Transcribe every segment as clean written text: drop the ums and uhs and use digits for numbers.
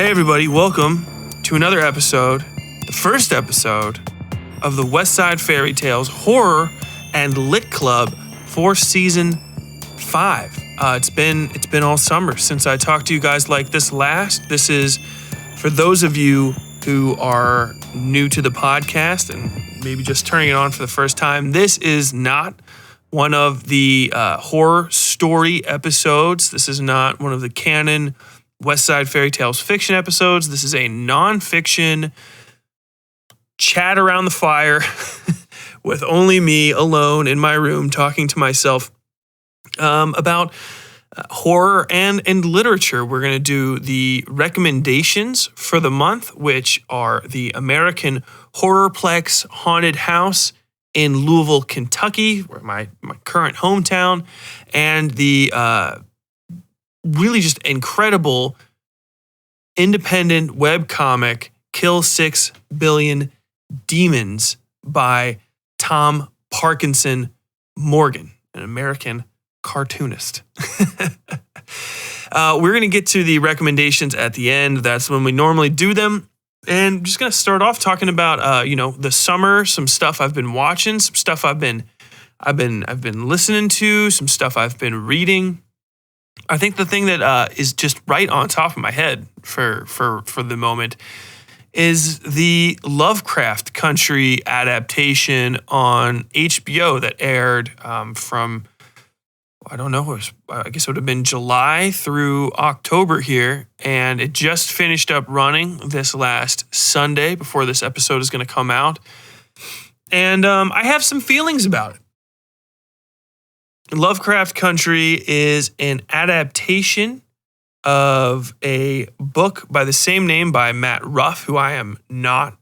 Hey everybody, welcome to another episode, the first episode of the Westside Fairytales Horror and Lit Club for Season 5. It's been all summer since I talked to you guys like this last. This is for those of you who are new to the podcast and maybe just turning it on for the first time. This is not one of the horror story episodes. This is not one of the canon Westside Fairytales fiction episodes. This is a non-fiction chat around the fire with only me alone in my room talking to myself about horror and literature. We're going to do the recommendations for the month, which are the American Horrorplex Haunted House in Louisville, Kentucky, where my current hometown, and the really just incredible independent webcomic Kill 6 Billion Demons by Tom Parkinson-Morgan, an American cartoonist. We're going to get to the recommendations at the end. That's when we normally do them. And I'm just going to start off talking about the summer, some stuff I've been watching, some stuff I've been listening to, some stuff I've been reading. I think the thing that is just right on top of my head for the moment is the Lovecraft Country adaptation on HBO that aired from, I don't know, I guess it would have been July through October here, and it just finished up running this last Sunday before this episode is going to come out. And I have some feelings about it. Lovecraft Country is an adaptation of a book by the same name by Matt Ruff, who I am not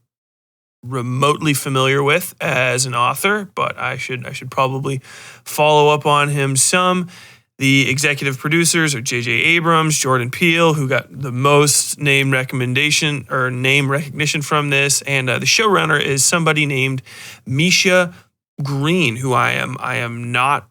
remotely familiar with as an author, but I should probably follow up on him some. The executive producers are J.J. Abrams, Jordan Peele, who got the most name recognition from this, and the showrunner is somebody named Misha Green, who I am not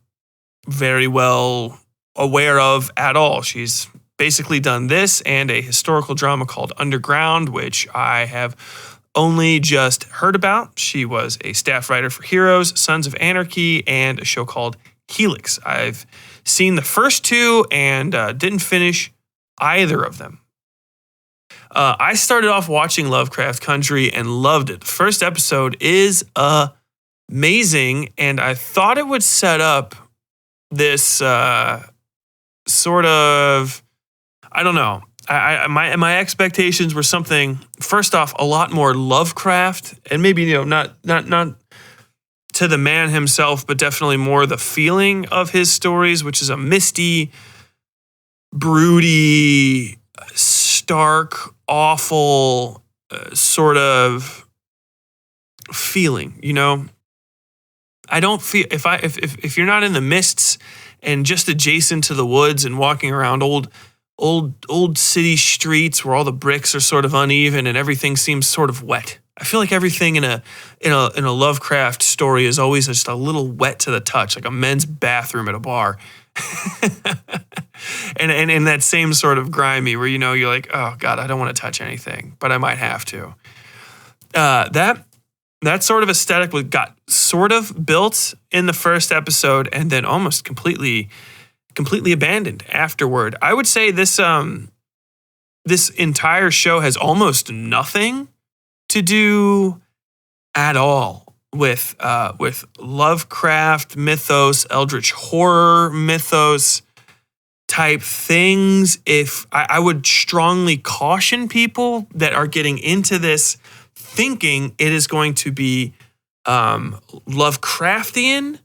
very well aware of at all. She's basically done this and a historical drama called Underground, which I have only just heard about. She was a staff writer for Heroes, Sons of Anarchy, and a show called Helix. I've seen the first two and didn't finish either of them. I started off watching Lovecraft Country and loved it. The first episode is amazing, and I thought it would set up this sort of, I don't know. My expectations were something, first off, a lot more Lovecraft, and maybe not to the man himself, but definitely more the feeling of his stories, which is a misty, broody, stark, awful sort of feeling. I don't feel if you're not in the mists and just adjacent to the woods and walking around old city streets where all the bricks are sort of uneven and everything seems sort of wet. I feel like everything in a Lovecraft story is always just a little wet to the touch, like a men's bathroom at a bar. and that same sort of grimy where you're like, oh God, I don't want to touch anything, but I might have to. That sort of aesthetic got sort of built in the first episode and then almost completely abandoned afterward. I would say this entire show has almost nothing to do at all with Lovecraft mythos, eldritch horror mythos type things. If I would strongly caution people that are getting into this thinking it is going to be Lovecraftian,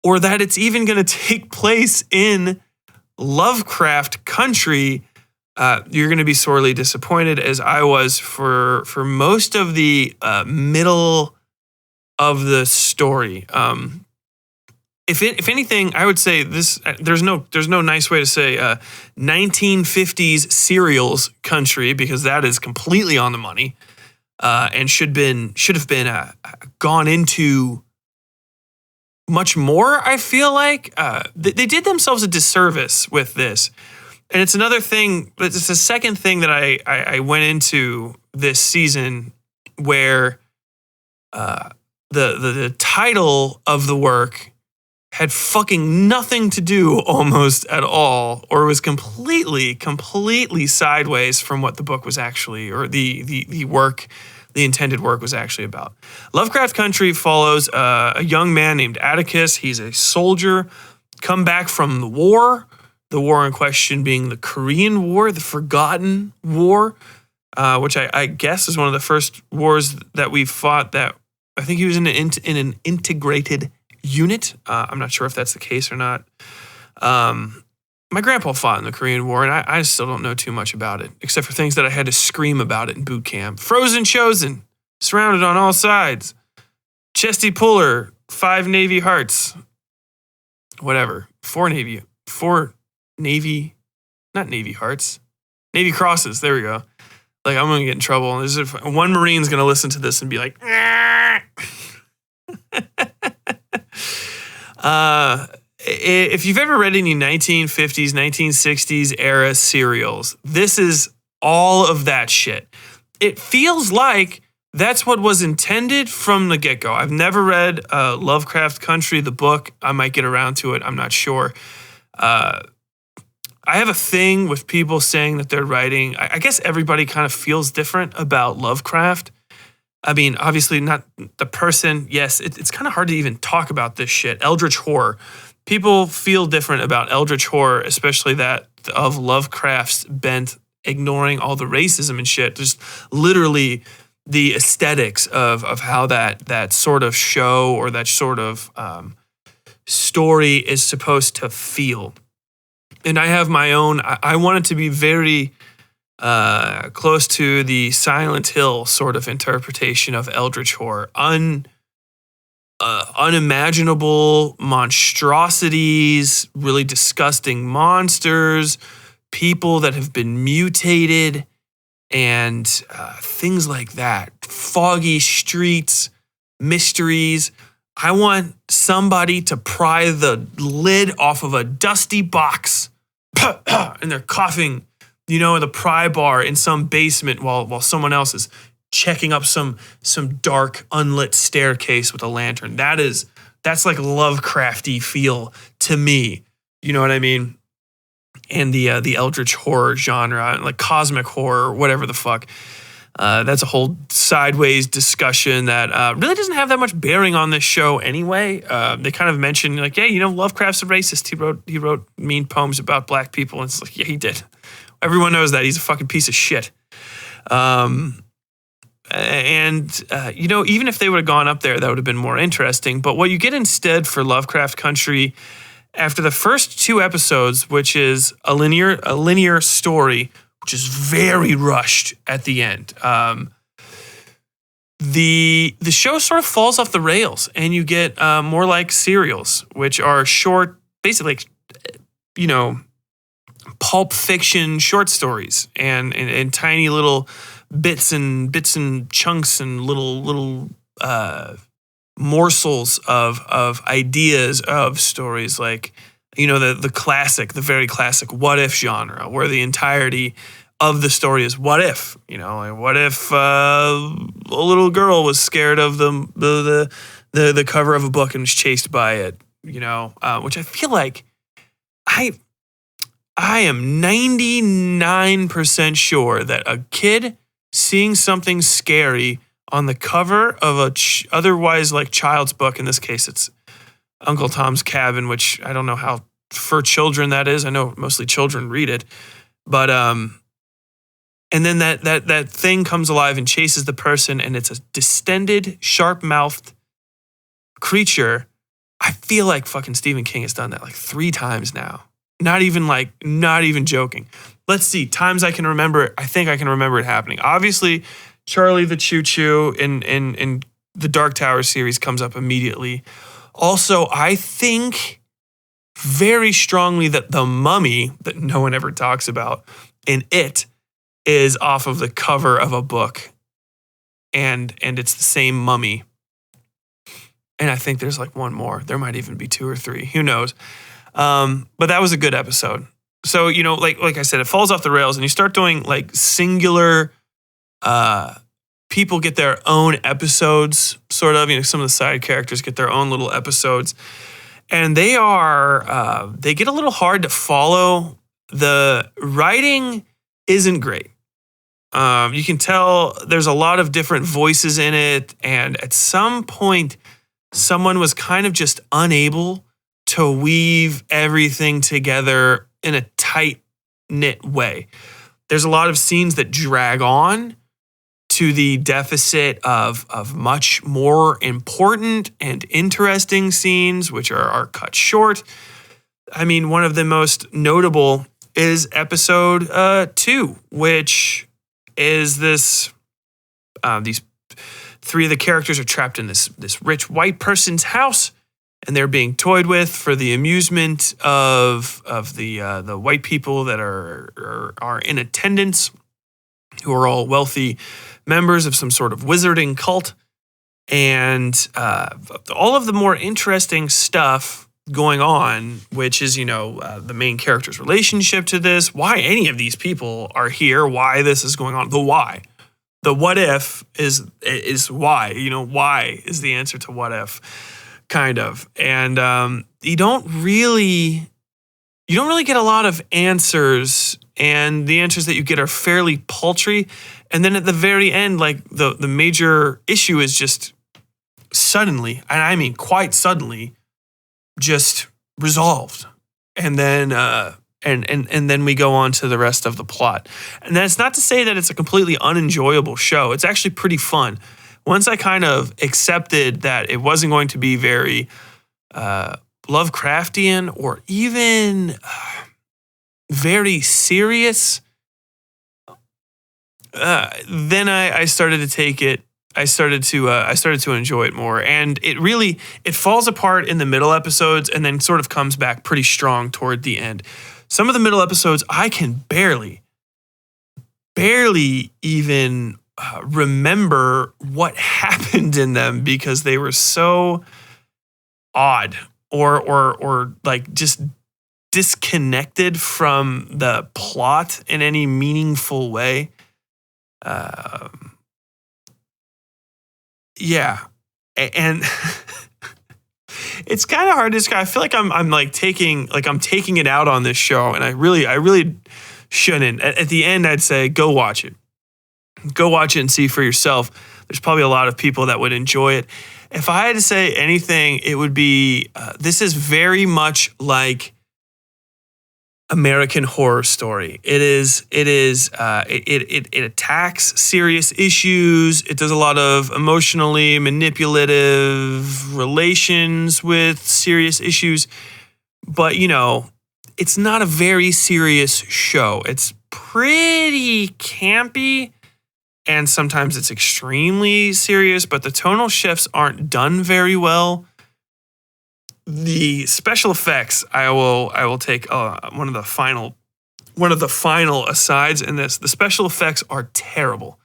or that it's even going to take place in Lovecraft Country, you're going to be sorely disappointed, as I was for most of the middle of the story. If anything, I would say this. There's no nice way to say 1950s serials country, because that is completely on the money. And should have been gone into much more. I feel like they did themselves a disservice with this. And it's another thing, but it's the second thing that I went into this season where the title of the work had fucking nothing to do almost at all, or was completely sideways from what the book was actually, or the work, the intended work was actually about. Lovecraft Country follows a young man named Atticus. He's a soldier, come back from the war in question being the Korean War, the Forgotten War, which I guess is one of the first wars that we fought that I think he was in an integrated unit. I'm not sure if that's the case or not. My grandpa fought in the Korean War, and I still don't know too much about it, except for things that I had to scream about it in boot camp. Frozen chosen, surrounded on all sides. Chesty puller, 5 Navy hearts. Whatever. 4 Navy, not Navy hearts. Navy crosses, there we go. Like, I'm going to get in trouble. One Marine's going to listen to this and be like, if you've ever read any 1950s, 1960s era serials, this is all of that shit. It feels like that's what was intended from the get-go. I've never read Lovecraft Country, the book. I might get around to it. I'm not sure. I have a thing with people saying that they're writing. I guess everybody kind of feels different about Lovecraft. I mean, obviously not the person. Yes, it's kind of hard to even talk about this shit. Eldritch horror. People feel different about Eldritch horror, especially that of Lovecraft's bent, ignoring all the racism and shit. Just literally the aesthetics of how that sort of show or that sort of story is supposed to feel. And I have my own. I want it to be very close to the Silent Hill sort of interpretation of Eldritch horror. Unimaginable monstrosities, really disgusting monsters, people that have been mutated, and things like that. Foggy streets, mysteries. I want somebody to pry the lid off of a dusty box and they're coughing, in the pry bar in some basement while someone else is checking up some dark unlit staircase with a lantern. That's like Lovecrafty feel to me. You know what I mean? And the Eldritch horror genre, like cosmic horror, whatever the fuck. That's a whole sideways discussion that really doesn't have that much bearing on this show anyway. They kind of mention like, yeah, Lovecraft's a racist. He wrote mean poems about black people. And it's like, yeah, he did. Everyone knows that. He's a fucking piece of shit. Even if they would have gone up there, that would have been more interesting. But what you get instead for Lovecraft Country, after the first 2 episodes, which is a linear story, which is very rushed at the end, the show sort of falls off the rails, and you get more like serials, which are short, basically, pulp fiction short stories and tiny little bits and chunks and little morsels of ideas of stories, like the very classic what if genre, where the entirety of the story is what if, like what if a little girl was scared of the cover of a book and was chased by it, which I feel like I am 99% sure that a kid seeing something scary on the cover of a otherwise like child's book, in this case it's Uncle Tom's Cabin, which I don't know how for children that is. I know mostly children read it, but and then that thing comes alive and chases the person, and it's a distended, sharp-mouthed creature. I feel like fucking Stephen King has done that like 3 times now. Not even joking. Let's see, times I can remember it. I think I can remember it happening. Obviously, Charlie the Choo Choo in the Dark Tower series comes up immediately. Also, I think very strongly that the mummy that no one ever talks about in it is off of the cover of a book. And it's the same mummy. And I think there's like one more. There might even be 2 or 3. Who knows? But that was a good episode. So, like I said, it falls off the rails and you start doing like singular people get their own episodes, sort of. Some of the side characters get their own little episodes. And they get a little hard to follow. The writing isn't great. You can tell there's a lot of different voices in it. And at some point, someone was kind of just unable to weave everything together in a tight-knit way. There's a lot of scenes that drag on to the deficit of much more important and interesting scenes, which are cut short. I mean, one of the most notable is episode 2, which is this, these 3 of the characters are trapped in this rich white person's house, and they're being toyed with for the amusement of the white people that are in attendance, who are all wealthy members of some sort of wizarding cult. And all of the more interesting stuff going on, which is, the main character's relationship to this, why any of these people are here, why this is going on, the why. The what if is why, why is the answer to what if, kind of. And you don't really get a lot of answers, and the answers that you get are fairly paltry. And then at the very end, like the major issue is just suddenly, and I mean quite suddenly, just resolved. And then and then we go on to the rest of the plot. And that's not to say that it's a completely unenjoyable show. It's actually pretty fun. Once I kind of accepted that it wasn't going to be very Lovecraftian or even very serious, then I started to take it. I started to enjoy it more, and it falls apart in the middle episodes, and then sort of comes back pretty strong toward the end. Some of the middle episodes I can barely even remember what happened in them because they were so odd or like just disconnected from the plot in any meaningful way. Yeah. And it's kind of hard to describe. I feel like I'm taking it out on this show, and I really shouldn't. At the end, I'd say go watch it. Go watch it and see for yourself. There's probably a lot of people that would enjoy it. If I had to say anything, it would be this is very much like American Horror Story. It attacks serious issues. It does a lot of emotionally manipulative relations with serious issues. But, it's not a very serious show. It's pretty campy, and sometimes it's extremely serious, but the tonal shifts aren't done very well. The special effects, I will take one of the final asides in this. The special effects are terrible,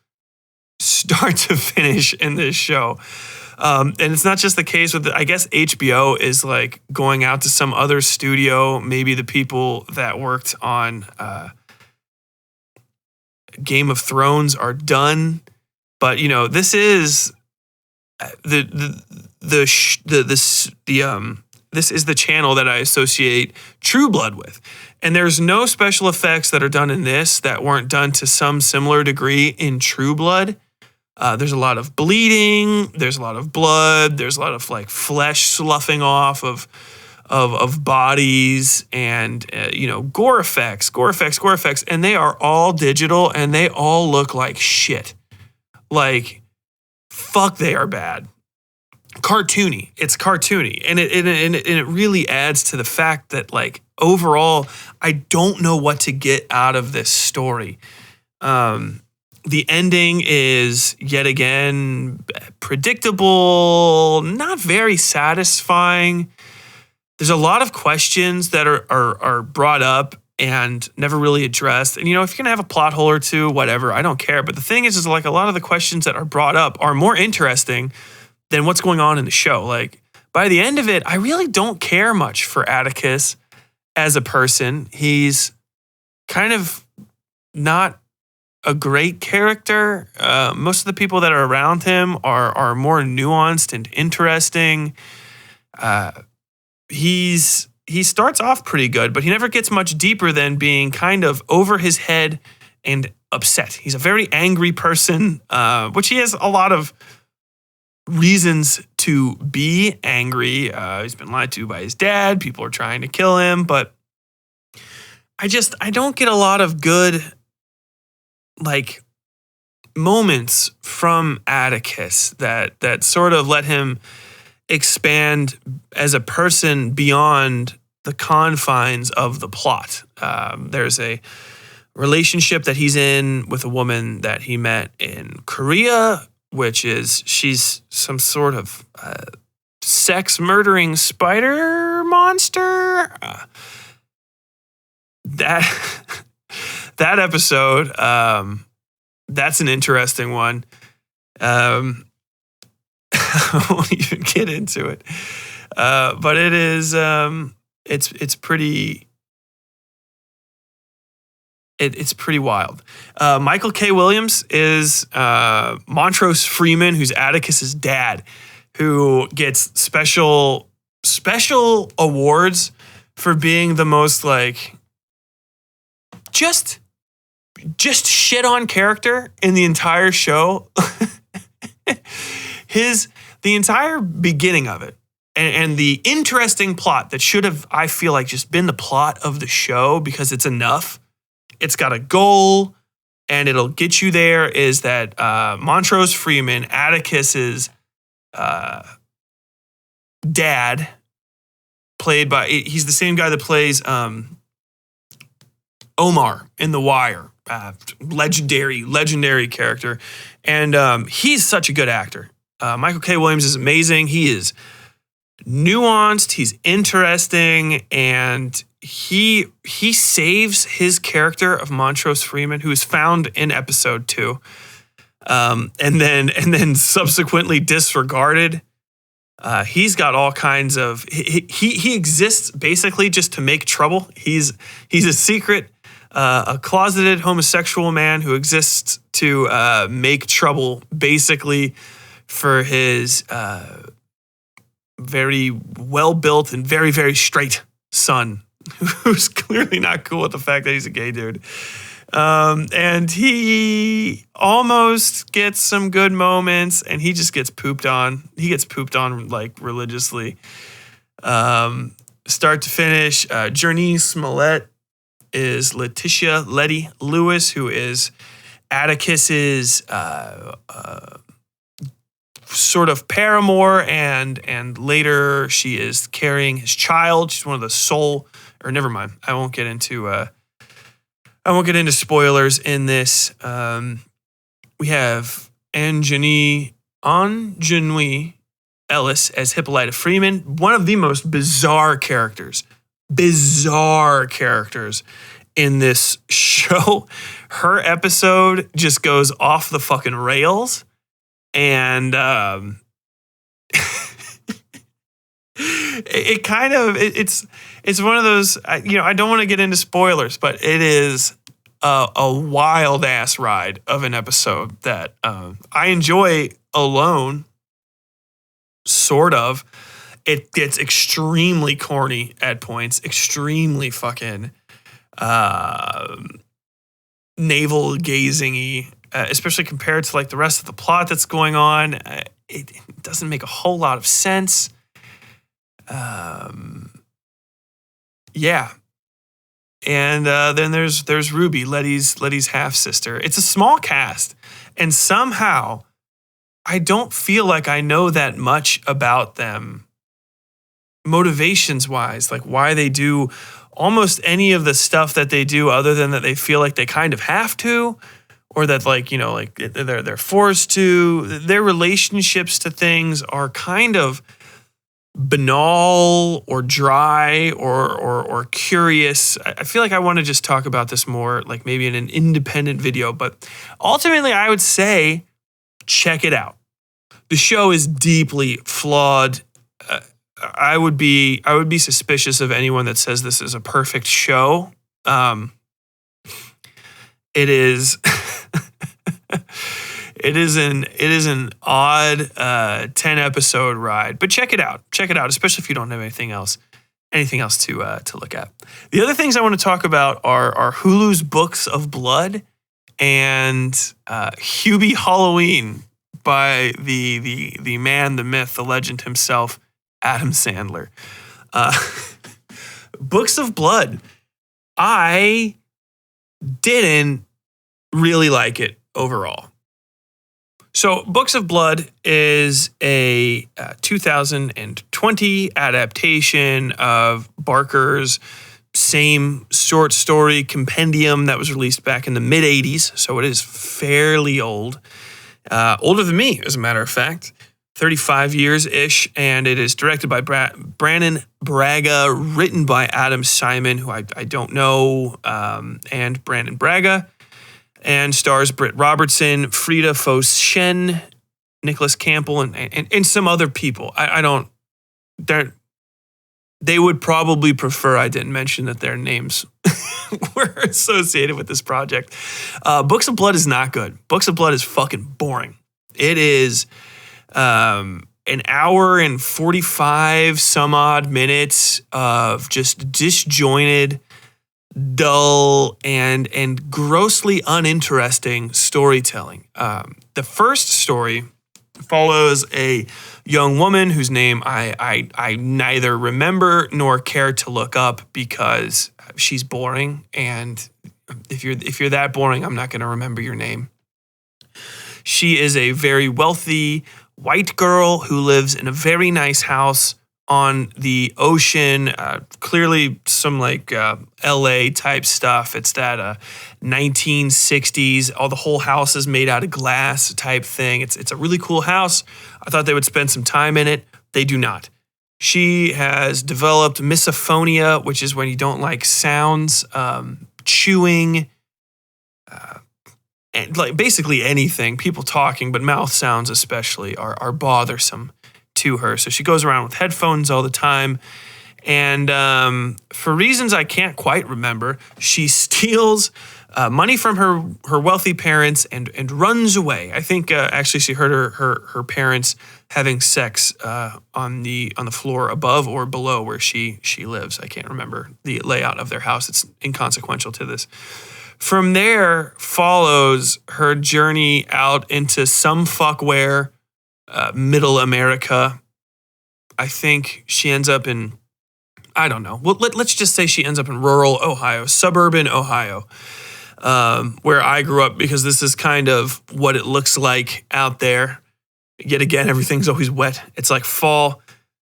start to finish in this show. And it's not just the case with I guess HBO is like going out to some other studio, maybe the people that worked on Game of Thrones are done, but this is this is the channel that I associate True Blood with. And there's no special effects that are done in this that weren't done to some similar degree in True Blood. There's a lot of bleeding, there's a lot of blood, there's a lot of like flesh sloughing off of bodies, and gore effects, and they are all digital, and they all look like shit. Like, fuck, they are bad. Cartoony. It's cartoony. And it really adds to the fact that, like, overall, I don't know what to get out of this story. The ending is, yet again, predictable, not very satisfying. There's a lot of questions that are brought up and never really addressed. And, if you're going to have a plot hole or two, whatever, I don't care. But the thing is like a lot of the questions that are brought up are more interesting than what's going on in the show. Like, by the end of it, I really don't care much for Atticus as a person. He's kind of not a great character. Most of the people that are around him are more nuanced and interesting. He starts off pretty good, but he never gets much deeper than being kind of over his head and upset. He's a very angry person, which he has a lot of reasons to be angry. He's been lied to by his dad. People are trying to kill him, but I don't get a lot of good like moments from Atticus that sort of let him expand as a person beyond the confines of the plot. There's a relationship that he's in with a woman that he met in Korea, which is she's some sort of sex murdering spider monster. That episode, that's an interesting one. I won't even get into it, but it is it's pretty. It's pretty wild. Michael K. Williams is Montrose Freeman, who's Atticus's dad, who gets special awards for being the most like just shit on character in the entire show. The entire beginning of it and the interesting plot that should have, I feel like, just been the plot of the show because it's enough. It's got a goal and it'll get you there, is that Montrose Freeman, Atticus's dad, he's the same guy that plays Omar in The Wire, legendary character. And he's such a good actor. Michael K. Williams is amazing. He is nuanced, he's interesting, and he saves his character of Montrose Freeman, who is found in episode 2, and then subsequently disregarded. He's got all kinds of he exists basically just to make trouble. He's a secret, a closeted homosexual man who exists to make trouble, basically, for his very well built and very, very straight son, who's clearly not cool with the fact that he's a gay dude. And he almost gets some good moments, and he just gets pooped on. He gets pooped on like religiously. Start to finish, Journey Smollett is Letitia Letty Lewis, who is Atticus's sort of paramour, and later she is carrying his child. She's one of the sole, or never mind. I won't get into spoilers in this. We have Anjani Ellis as Hippolyta Freeman, one of the most bizarre characters in this show. Her episode just goes off the fucking rails. And it's one of those, I don't want to get into spoilers, but it is a wild ass ride of an episode that I enjoy alone, sort of. It gets extremely corny at points, extremely fucking navel gazing-y. Especially compared to like the rest of the plot that's going on. It doesn't make a whole lot of sense. Yeah. And then there's Ruby, Letty's half-sister. It's a small cast. And somehow I don't feel like I know that much about them motivations-wise, like why they do almost any of the stuff that they do, other than that they feel like they kind of have to. Or that they're forced to. Their relationships to things are kind of banal or dry or curious. I feel like I want to just talk about this more, like maybe in an independent video. But ultimately, I would say check it out. The show is deeply flawed. I would be suspicious of anyone that says this is a perfect show. It is it is an odd 10 episode ride, but check it out. Check it out, especially if you don't have anything else to look at. The other things I want to talk about are Hulu's Books of Blood and Hubie Halloween by the man, the myth, the legend himself, Adam Sandler. Books of Blood. I didn't really like it overall. So Books of Blood is a 2020 adaptation of Barker's same short story compendium that was released back in the mid-'80s. So it is fairly old. Older than me, as a matter of fact. 35 years-ish, and it is directed by Brannon Braga, written by Adam Simon, who I don't know, and Brandon Braga, and stars Britt Robertson, Frida Foss-Shen, Nicholas Campbell, and some other people. They would probably prefer I didn't mention that their names were associated with this project. Books of Blood is not good. Books of Blood is fucking boring. It is an hour and 45 some odd minutes of just disjointed, dull, and grossly uninteresting storytelling. The first story follows a young woman whose name I neither remember nor care to look up because she's boring, and if you're that boring, I'm not going to remember your name. She is a very wealthy white girl who lives in a very nice house on the ocean, clearly some like LA type stuff. It's that 1960s, the whole house is made out of glass type thing. It's a really cool house. I thought they would spend some time in it. They do not. She has developed misophonia, which is when you don't like sounds, chewing, and like basically anything, people talking, but mouth sounds especially are bothersome to her. So she goes around with headphones all the time. And for reasons I can't quite remember, she steals money from her wealthy parents and runs away. I think actually she heard her parents having sex on the floor above or below where she lives. I can't remember the layout of their house. It's inconsequential to this. From there follows her journey out into some fuckwhere, middle America. I think she ends up in, I don't know. Well, let's just say she ends up in rural Ohio, suburban Ohio, where I grew up, because this is kind of what it looks like out there. Yet again, everything's always wet. It's like fall.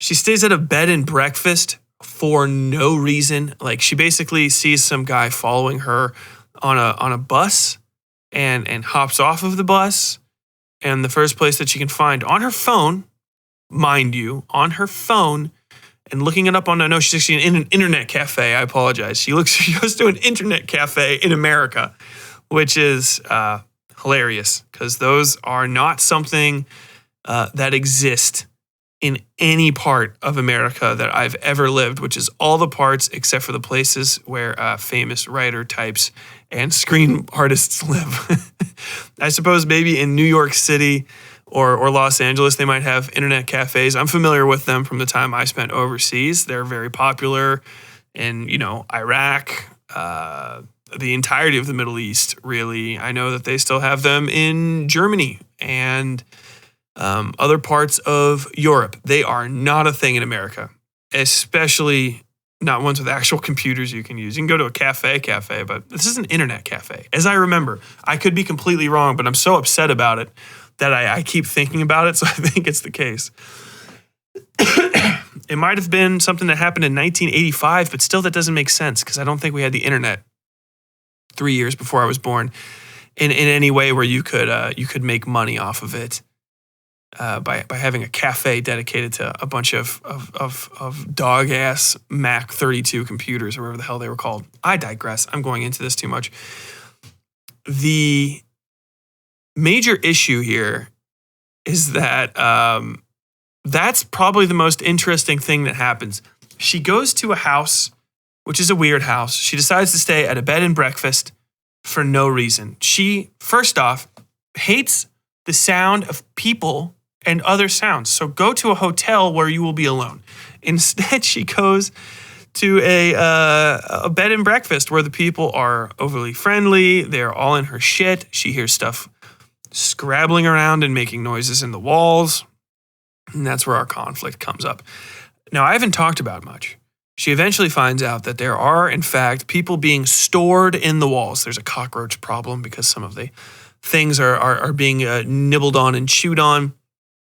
She stays at a bed and breakfast for no reason. Like, she basically sees some guy following her on a bus and hops off of the bus. And the first place that she can find on her phone, mind you, on her phone, and looking it up she's actually in an internet cafe. I apologize. She goes to an internet cafe in America, which is hilarious, because those are not something that exist in any part of America that I've ever lived, which is all the parts except for the places where famous writer types and screen artists live. I suppose maybe in New York City or Los Angeles, they might have internet cafes. I'm familiar with them from the time I spent overseas. They're very popular in, Iraq, the entirety of the Middle East, really. I know that they still have them in Germany and other parts of Europe. They are not a thing in America, especially not ones with actual computers you can use. You can go to a cafe, but this is an internet cafe, as I remember. I could be completely wrong, but I'm so upset about it that I keep thinking about it, so I think it's the case. It might have been something that happened in 1985, but still that doesn't make sense, because I don't think we had the internet 3 years before I was born in any way where you could make money off of it. By having a cafe dedicated to a bunch of dog ass Mac 32 computers or whatever the hell they were called. I digress. I'm going into this too much. The major issue here is that that's probably the most interesting thing that happens. She goes to a house, which is a weird house. She decides to stay at a bed and breakfast for no reason. She, first off, hates the sound of people and other sounds. So go to a hotel where you will be alone. Instead, she goes to a bed and breakfast where the people are overly friendly. They're all in her shit. She hears stuff scrabbling around and making noises in the walls. And that's where our conflict comes up. Now, I haven't talked about much. She eventually finds out that there are, in fact, people being stored in the walls. There's a cockroach problem because some of the things are being nibbled on and chewed on.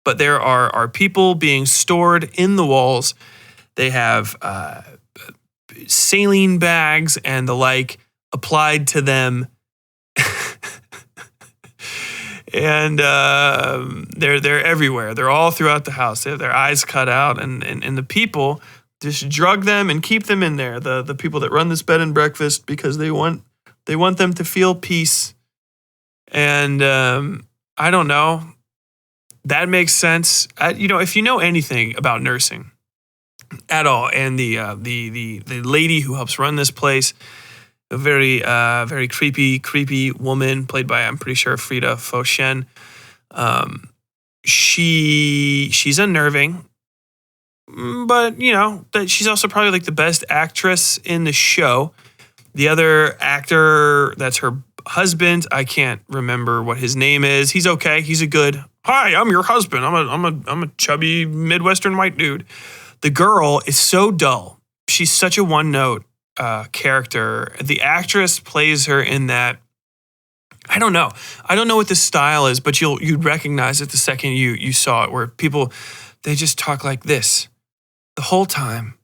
But there are people being stored in the walls. They have saline bags and the like applied to them. And they're everywhere. They're all throughout the house. They have their eyes cut out, and the people just drug them and keep them in there. The people that run this bed and breakfast, because they want them to feel peace. And I don't know. That makes sense. If you know anything about nursing at all, and the lady who helps run this place, a very very creepy woman played by, I'm pretty sure, Frida Foshen. She's unnerving, but that she's also probably like the best actress in the show. The other actor, that's her husband, I can't remember what his name is. He's okay. He's a good. Hi, I'm your husband. I'm a chubby Midwestern white dude. The girl is so dull. She's such a one-note character. The actress plays her in that. I don't know what the style is, but you'd recognize it the second you saw it, where people, they just talk like this the whole time.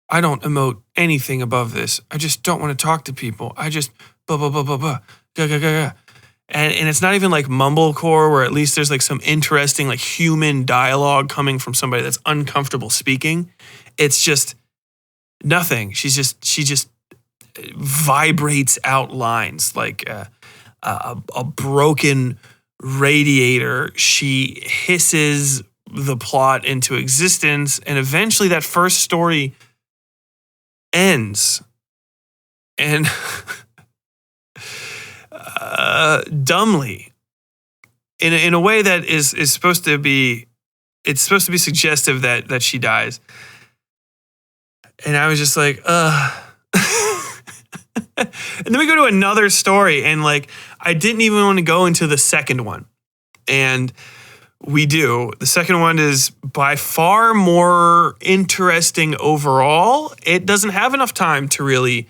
I don't emote anything above this. I just don't want to talk to people. I just blah blah blah blah blah ga ga ga ga. And it's not even like mumblecore, where at least there's like some interesting like human dialogue coming from somebody that's uncomfortable speaking. It's just nothing. She just vibrates out lines like a broken radiator. She hisses the plot into existence, and eventually that first story ends. And dumbly, in a way that is supposed to be, it's supposed to be suggestive that she dies. And I was just like, And then we go to another story, and like, I didn't even want to go into the second one. And we do. The second one is by far more interesting overall. It doesn't have enough time to really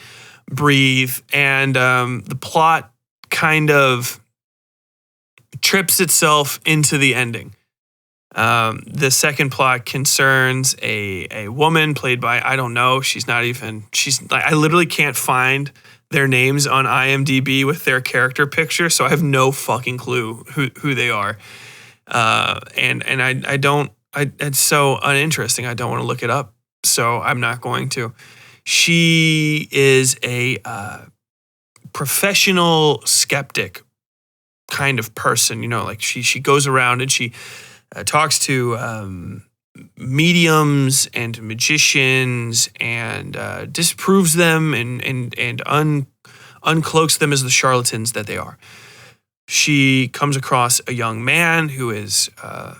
breathe, and the plot kind of trips itself into the ending. The second plot concerns a woman played by, I don't know, I literally can't find their names on IMDb with their character picture, so I have no fucking clue who they are. And it's so uninteresting. I don't want to look it up, so I'm not going to. She is a professional skeptic kind of person, like she goes around and she talks to mediums and magicians and disproves them and uncloaks them as the charlatans that they are. She comes across a young man who is a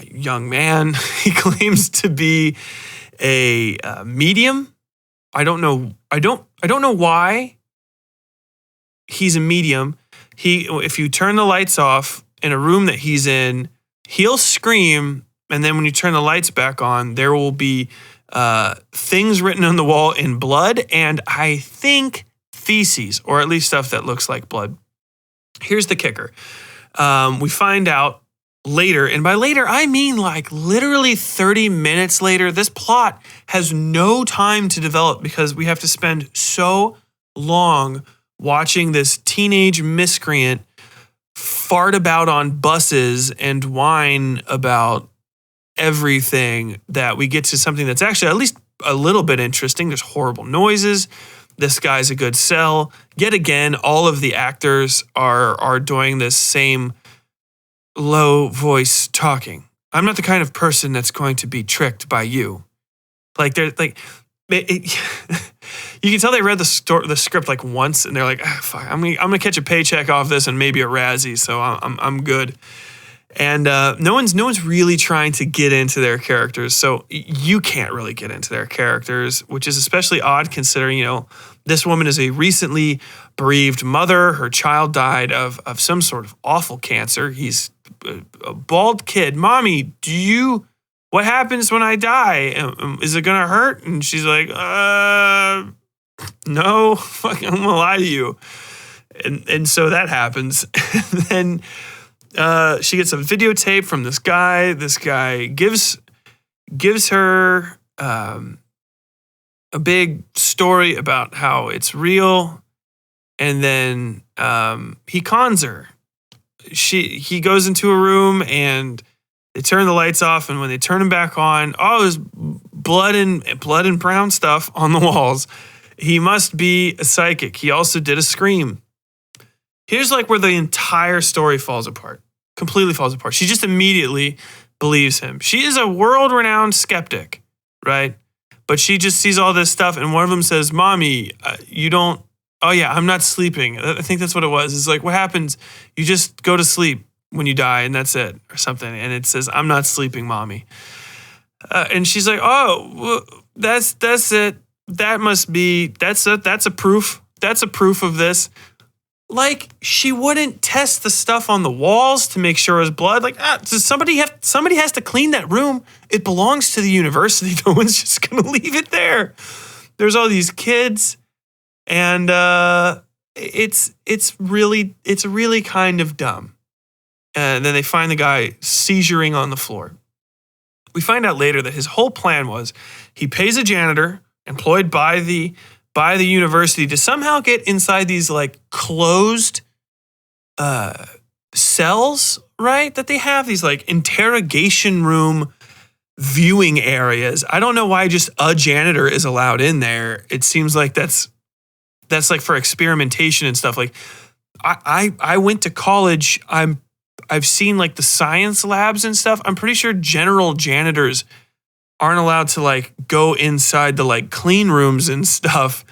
young man. He claims to be a medium. I don't know why he's a medium. If you turn the lights off in a room that he's in, he'll scream, and then when you turn the lights back on, there will be things written on the wall in blood, and I think feces, or at least stuff that looks like blood. Here's the kicker. We find out later, and by later, I mean like literally 30 minutes later. This plot has no time to develop because we have to spend so long watching this teenage miscreant fart about on buses and whine about everything that we get to something that's actually at least a little bit interesting. There's horrible noises. This guy's a good sell. Yet again, all of the actors are doing this same low voice talking. I'm not the kind of person that's going to be tricked by you. Like they're like, You can tell they read the script like once, and they're like, fuck, I'm gonna catch a paycheck off this and maybe a Razzie, so I'm good. And no one's really trying to get into their characters, so you can't really get into their characters, which is especially odd considering, this woman is a recently bereaved mother. Her child died of some sort of awful cancer. He's a bald kid. Mommy, what happens when I die? Is it gonna hurt? And she's like, no, fucking, I'm gonna lie to you. And so that happens. And then she gets a videotape from this guy. This guy gives her a big story about how it's real, and then he cons her. He goes into a room and they turn the lights off, and when they turn them back on, there's blood and brown stuff on the walls. He must be a psychic. He also did a scream. Here's like where the entire story falls apart. Completely falls apart. She just immediately believes him. She is a world-renowned skeptic, right? But she just sees all this stuff, and one of them says, Mommy, you don't... Oh, yeah, I'm not sleeping. I think that's what it was. It's like, what happens? You just go to sleep when you die, and that's it, or something. And it says, I'm not sleeping, Mommy. And she's like, that's it. That must be... That's a proof. That's a proof of this. Like, she wouldn't test the stuff on the walls to make sure it was blood. Like, somebody has to clean that room. It belongs to the university. No one's just going to leave it there. There's all these kids, and it's really kind of dumb. And then they find the guy seizuring on the floor. We find out later that his whole plan was he pays a janitor employed by the university to somehow get inside these like closed cells, right? That they have these like interrogation room viewing areas. I don't know why just a janitor is allowed in there. It seems like that's like for experimentation and stuff. Like I went to college. I've seen like the science labs and stuff. I'm pretty sure general janitors aren't allowed to like go inside the like clean rooms and stuff.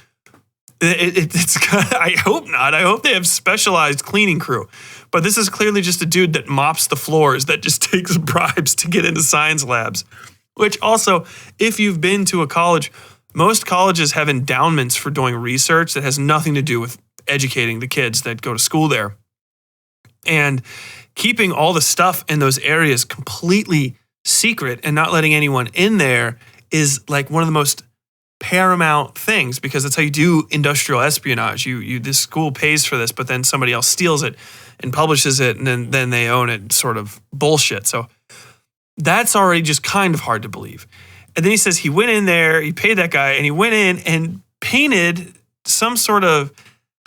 It's I hope not. I hope they have specialized cleaning crew. But this is clearly just a dude that mops the floors that just takes bribes to get into science labs. Which also, if you've been to a college, most colleges have endowments for doing research that has nothing to do with educating the kids that go to school there. And keeping all the stuff in those areas completely secret and not letting anyone in there is like one of the most paramount things, because that's how you do industrial espionage. This school pays for this, but then somebody else steals it and publishes it, and then they own it, sort of bullshit. So that's already just kind of hard to believe. And then he says he went in there, he paid that guy, and he went in and painted some sort of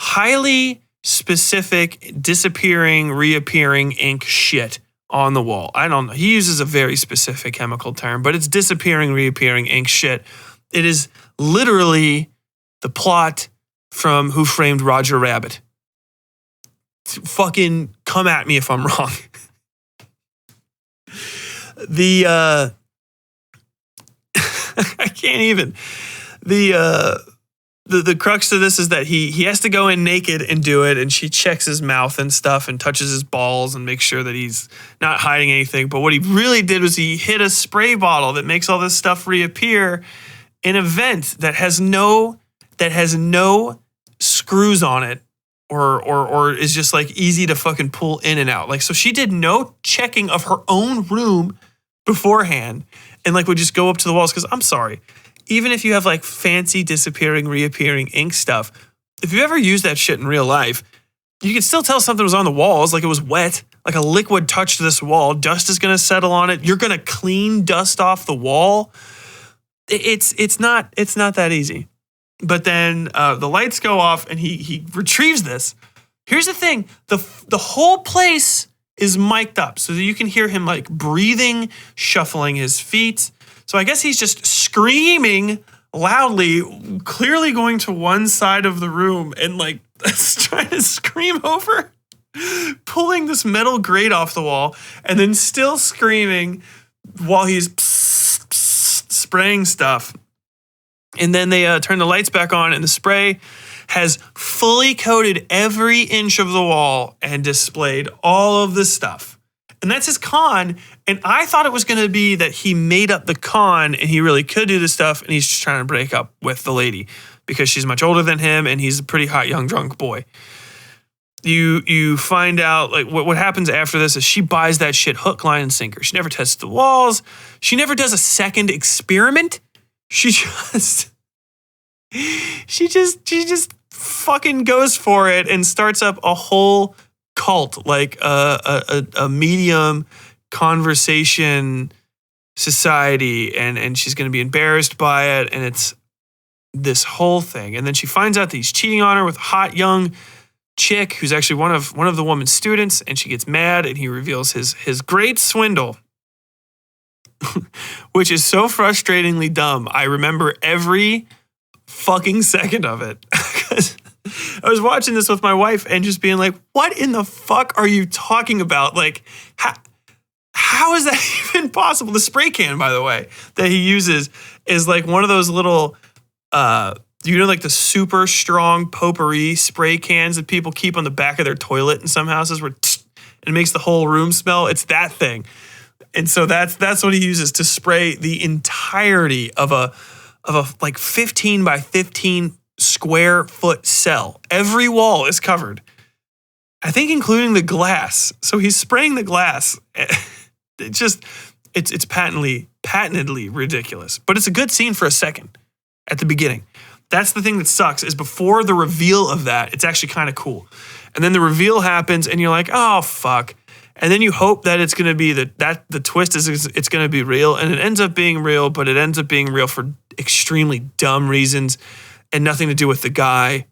highly specific disappearing, reappearing ink shit on the wall. I don't know. He uses a very specific chemical term, but it's disappearing, reappearing ink shit. It is literally the plot from Who Framed Roger Rabbit. Fucking come at me if I'm wrong. I can't even. The crux to this is that he has to go in naked and do it, and she checks his mouth and stuff and touches his balls and makes sure that he's not hiding anything. But what he really did was he hit a spray bottle that makes all this stuff reappear in a vent that has no screws on it or is just like easy to fucking pull in and out. Like, so she did no checking of her own room beforehand and like would just go up to the walls. Cause I'm sorry, even if you have like fancy disappearing, reappearing ink stuff, if you ever use that shit in real life, you can still tell something was on the walls, like it was wet, like a liquid touched this wall, dust is gonna settle on it. You're gonna clean dust off the wall. It's not that easy. But then the lights go off and he retrieves this. Here's the thing, the whole place is mic'd up so that you can hear him like breathing, shuffling his feet. So I guess he's just screaming loudly, clearly going to one side of the room and like trying to scream over, pulling this metal grate off the wall and then still screaming while he's spraying stuff. And then they turn the lights back on, and the spray has fully coated every inch of the wall and displayed all of this stuff. And that's his con. And I thought it was going to be that he made up the con and he really could do this stuff, and he's just trying to break up with the lady because she's much older than him and he's a pretty hot young drunk boy. You find out like what happens after this is she buys that shit hook, line, and sinker. She never tests the walls. She never does a second experiment. She just fucking goes for it and starts up a whole cult, like a medium conversation society, and she's going to be embarrassed by it, and it's this whole thing. And then she finds out that he's cheating on her with a hot young chick who's actually one of the woman's students, and she gets mad, and he reveals his great swindle, which is so frustratingly dumb. I remember every fucking second of it. I was watching this with my wife and just being like, what in the fuck are you talking about? Like, how is that even possible? The spray can, by the way, that he uses is like one of those little, like the super strong potpourri spray cans that people keep on the back of their toilet in some houses where it makes the whole room smell. It's that thing. And so that's what he uses to spray the entirety of a like 15 by 15 square foot cell. Every wall is covered, I think, including the glass. So he's spraying the glass. It's patently ridiculous. But it's a good scene for a second at the beginning. That's the thing that sucks, is before the reveal of that, it's actually kind of cool. And then the reveal happens and you're like, oh, fuck. And then you hope that it's going to be that the twist is it's going to be real. And it ends up being real, but it ends up being real for extremely dumb reasons and nothing to do with the guy.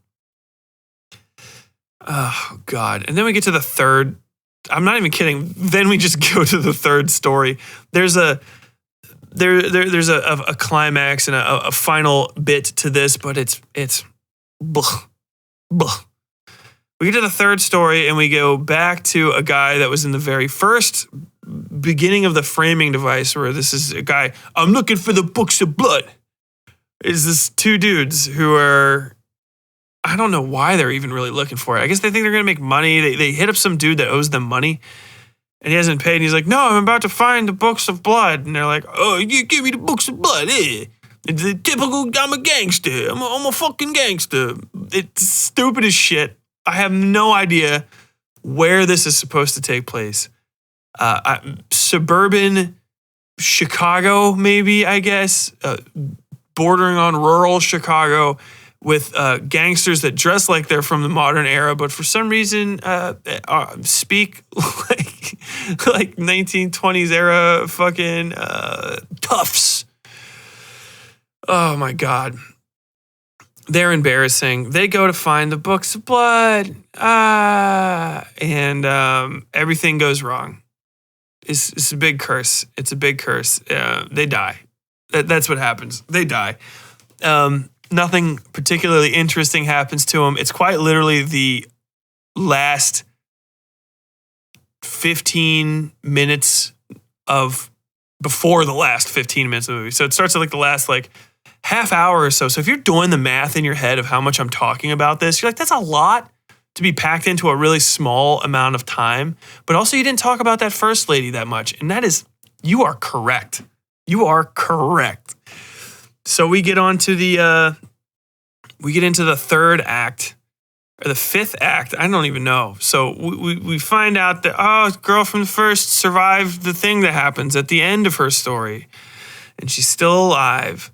Oh, God. And then we get to the third. I'm not even kidding. Then we just go to the third story. There's a climax and a final bit to this, but it's blah, blah. We get to the third story and we go back to a guy that was in the very first beginning of the framing device, where this is a guy, I'm looking for the books of blood. Is this two dudes who are, I don't know why they're even really looking for it. I guess they think they're going to make money. They hit up some dude that owes them money and he hasn't paid. And he's like, no, I'm about to find the books of blood. And they're like, oh, you give me the books of blood, eh? It's a typical, I'm a gangster. I'm a fucking gangster. It's stupid as shit. I have no idea where this is supposed to take place. Suburban Chicago, maybe, I guess. Bordering on rural Chicago with gangsters that dress like they're from the modern era, but for some reason speak like 1920s era fucking toughs. Oh, my God. They're embarrassing. They go to find the books of blood, and everything goes wrong. It's a big curse. It's a big curse. They die. That's what happens. They die. Nothing particularly interesting happens to them. It's quite literally the last 15 minutes before the last 15 minutes of the movie. So it starts at like the last half hour or so. So if you're doing the math in your head of how much I'm talking about this, you're like, that's a lot to be packed into a really small amount of time. But also you didn't talk about that first lady that much. And that is, you are correct. You are correct. So we get into the third act or the fifth act. I don't even know. So we find out that, the girl from the first survived the thing that happens at the end of her story. And she's still alive.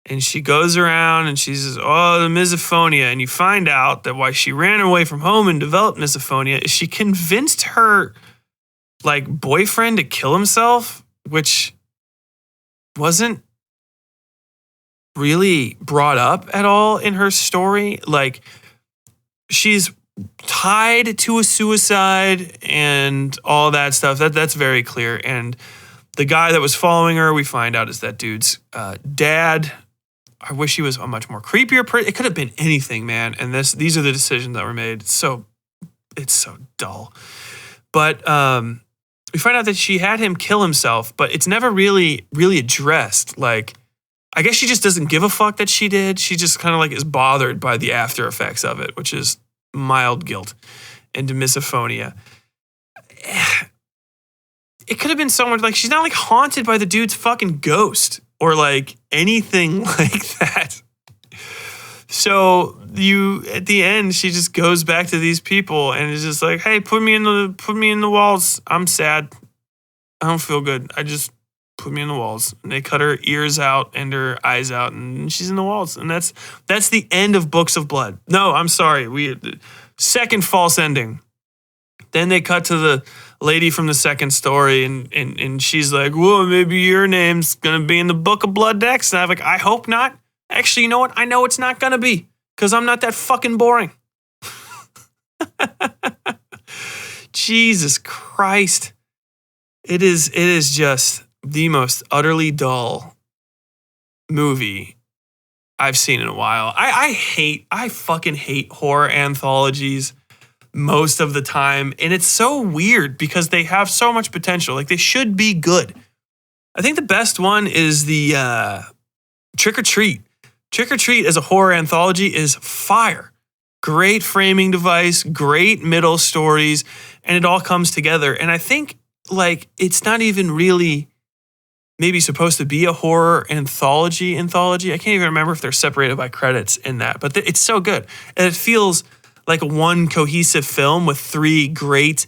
And she goes around and she says, the misophonia. And you find out that why she ran away from home and developed misophonia is she convinced her boyfriend to kill himself, which wasn't really brought up at all in her story. She's tied to a suicide and all that stuff. That's very clear. And the guy that was following her, we find out, is that dude's dad. I wish he was a much more creepier person. It could have been anything, man. And these are the decisions that were made. It's so dull. But we find out that she had him kill himself, but it's never really addressed. I guess she just doesn't give a fuck that she did. She just kind of like is bothered by the after effects of it, which is mild guilt and misophonia. It could have been so much like she's not like haunted by the dude's fucking ghost or like anything like that. So at the end, she just goes back to these people and is just like, hey, put me in the walls. I'm sad. I don't feel good. Put me in the walls. And they cut her ears out and her eyes out and she's in the walls. And that's the end of Books of Blood. No, I'm sorry. Second false ending. Then they cut to the lady from the second story and she's like, whoa, maybe your name's going to be in the Book of Blood next. And I'm like, I hope not. Actually, you know what? I know it's not going to be because I'm not that fucking boring. Jesus Christ. It is just the most utterly dull movie I've seen in a while. I fucking hate horror anthologies most of the time. And it's so weird because they have so much potential. Like they should be good. I think the best one is the Trick or Treat. Trick or Treat as a horror anthology is fire. Great framing device, great middle stories, and it all comes together. And I think like it's not even really maybe supposed to be a horror anthology. I can't even remember if they're separated by credits in that, but it's so good. And it feels like one cohesive film with three great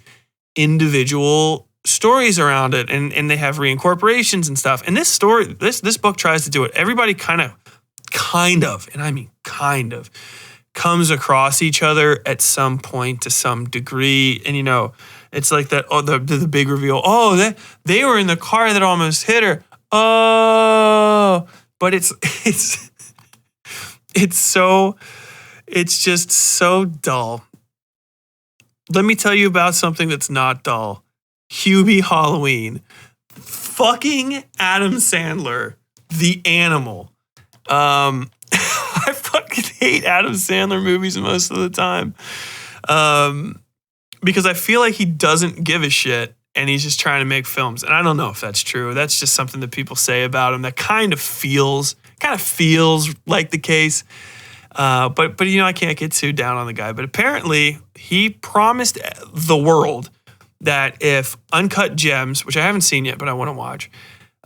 individual stories around it. And they have reincorporations and stuff. And this book tries to do it. Everybody kind of, and I mean kind of, comes across each other at some point to some degree. And, you know, it's like that, the big reveal. Oh, they were in the car that almost hit her. Oh, but it's just so dull. Let me tell you about something that's not dull. Hubie Halloween. Fucking Adam Sandler, the animal. I fucking hate Adam Sandler movies most of the time. Because I feel like he doesn't give a shit and he's just trying to make films. And I don't know if that's true. That's just something that people say about him that kind of feels like the case. But you know, I can't get too down on the guy. But apparently he promised the world that if Uncut Gems, which I haven't seen yet, but I want to watch,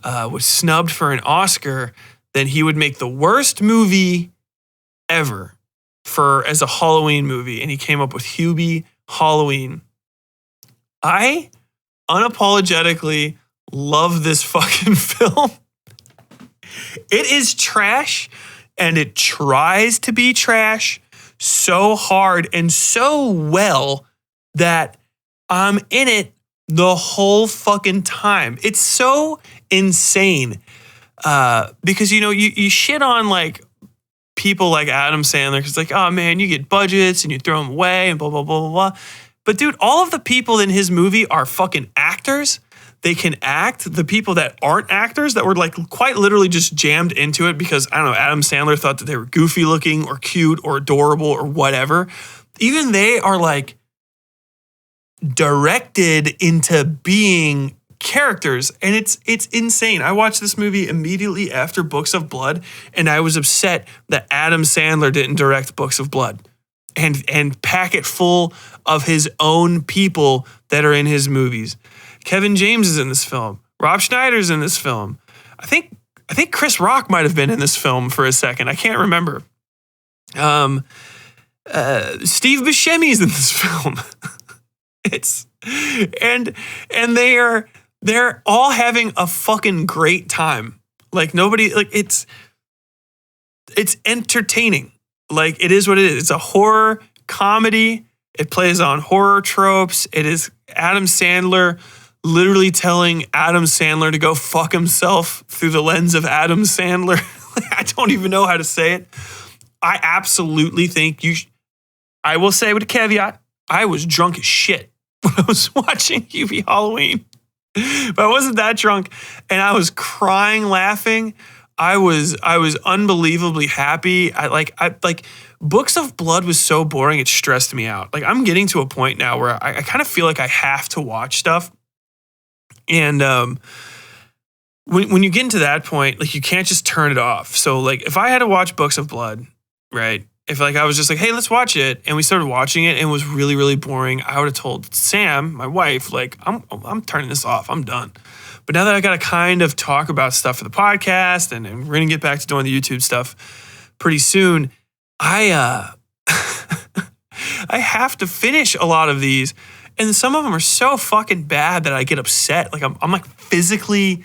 was snubbed for an Oscar, then he would make the worst movie ever as a Halloween movie. And he came up with Hubie Halloween. I unapologetically love this fucking film. It is trash, and it tries to be trash so hard and so well that I'm in it the whole fucking time. It's so insane. Because, you know, you shit on like people like Adam Sandler because it's like, oh man, you get budgets and you throw them away and blah, blah, blah, blah, blah. But dude, all of the people in his movie are fucking actors. They can act. The people that aren't actors that were like quite literally just jammed into it because, I don't know, Adam Sandler thought that they were goofy looking or cute or adorable or whatever. Even they are like directed into being characters, and it's insane. I watched this movie immediately after Books of Blood, and I was upset that Adam Sandler didn't direct Books of Blood and pack it full of his own people that are in his movies. Kevin James is in this film. Rob Schneider's in this film. I think Chris Rock might have been in this film for a second. I can't remember. Steve Buscemi's in this film. They're all having a fucking great time. Like nobody, like it's entertaining. Like it is what it is. It's a horror comedy. It plays on horror tropes. It is Adam Sandler literally telling Adam Sandler to go fuck himself through the lens of Adam Sandler. I don't even know how to say it. I absolutely think I will say with a caveat, I was drunk as shit when I was watching Hubie Halloween. But I wasn't that drunk, and I was crying, laughing. I was unbelievably happy. I Books of Blood was so boring, it stressed me out. Like I'm getting to a point now where I kind of feel like I have to watch stuff. And when you get into that point, like you can't just turn it off. So like if I had to watch Books of Blood, right? If like I was just like, hey, let's watch it, and we started watching it and it was really, really boring, I would have told Sam, my wife, like, I'm turning this off. I'm done. But now that I got to kind of talk about stuff for the podcast and we're going to get back to doing the YouTube stuff pretty soon, I I have to finish a lot of these. And some of them are so fucking bad that I get upset. Like I'm like physically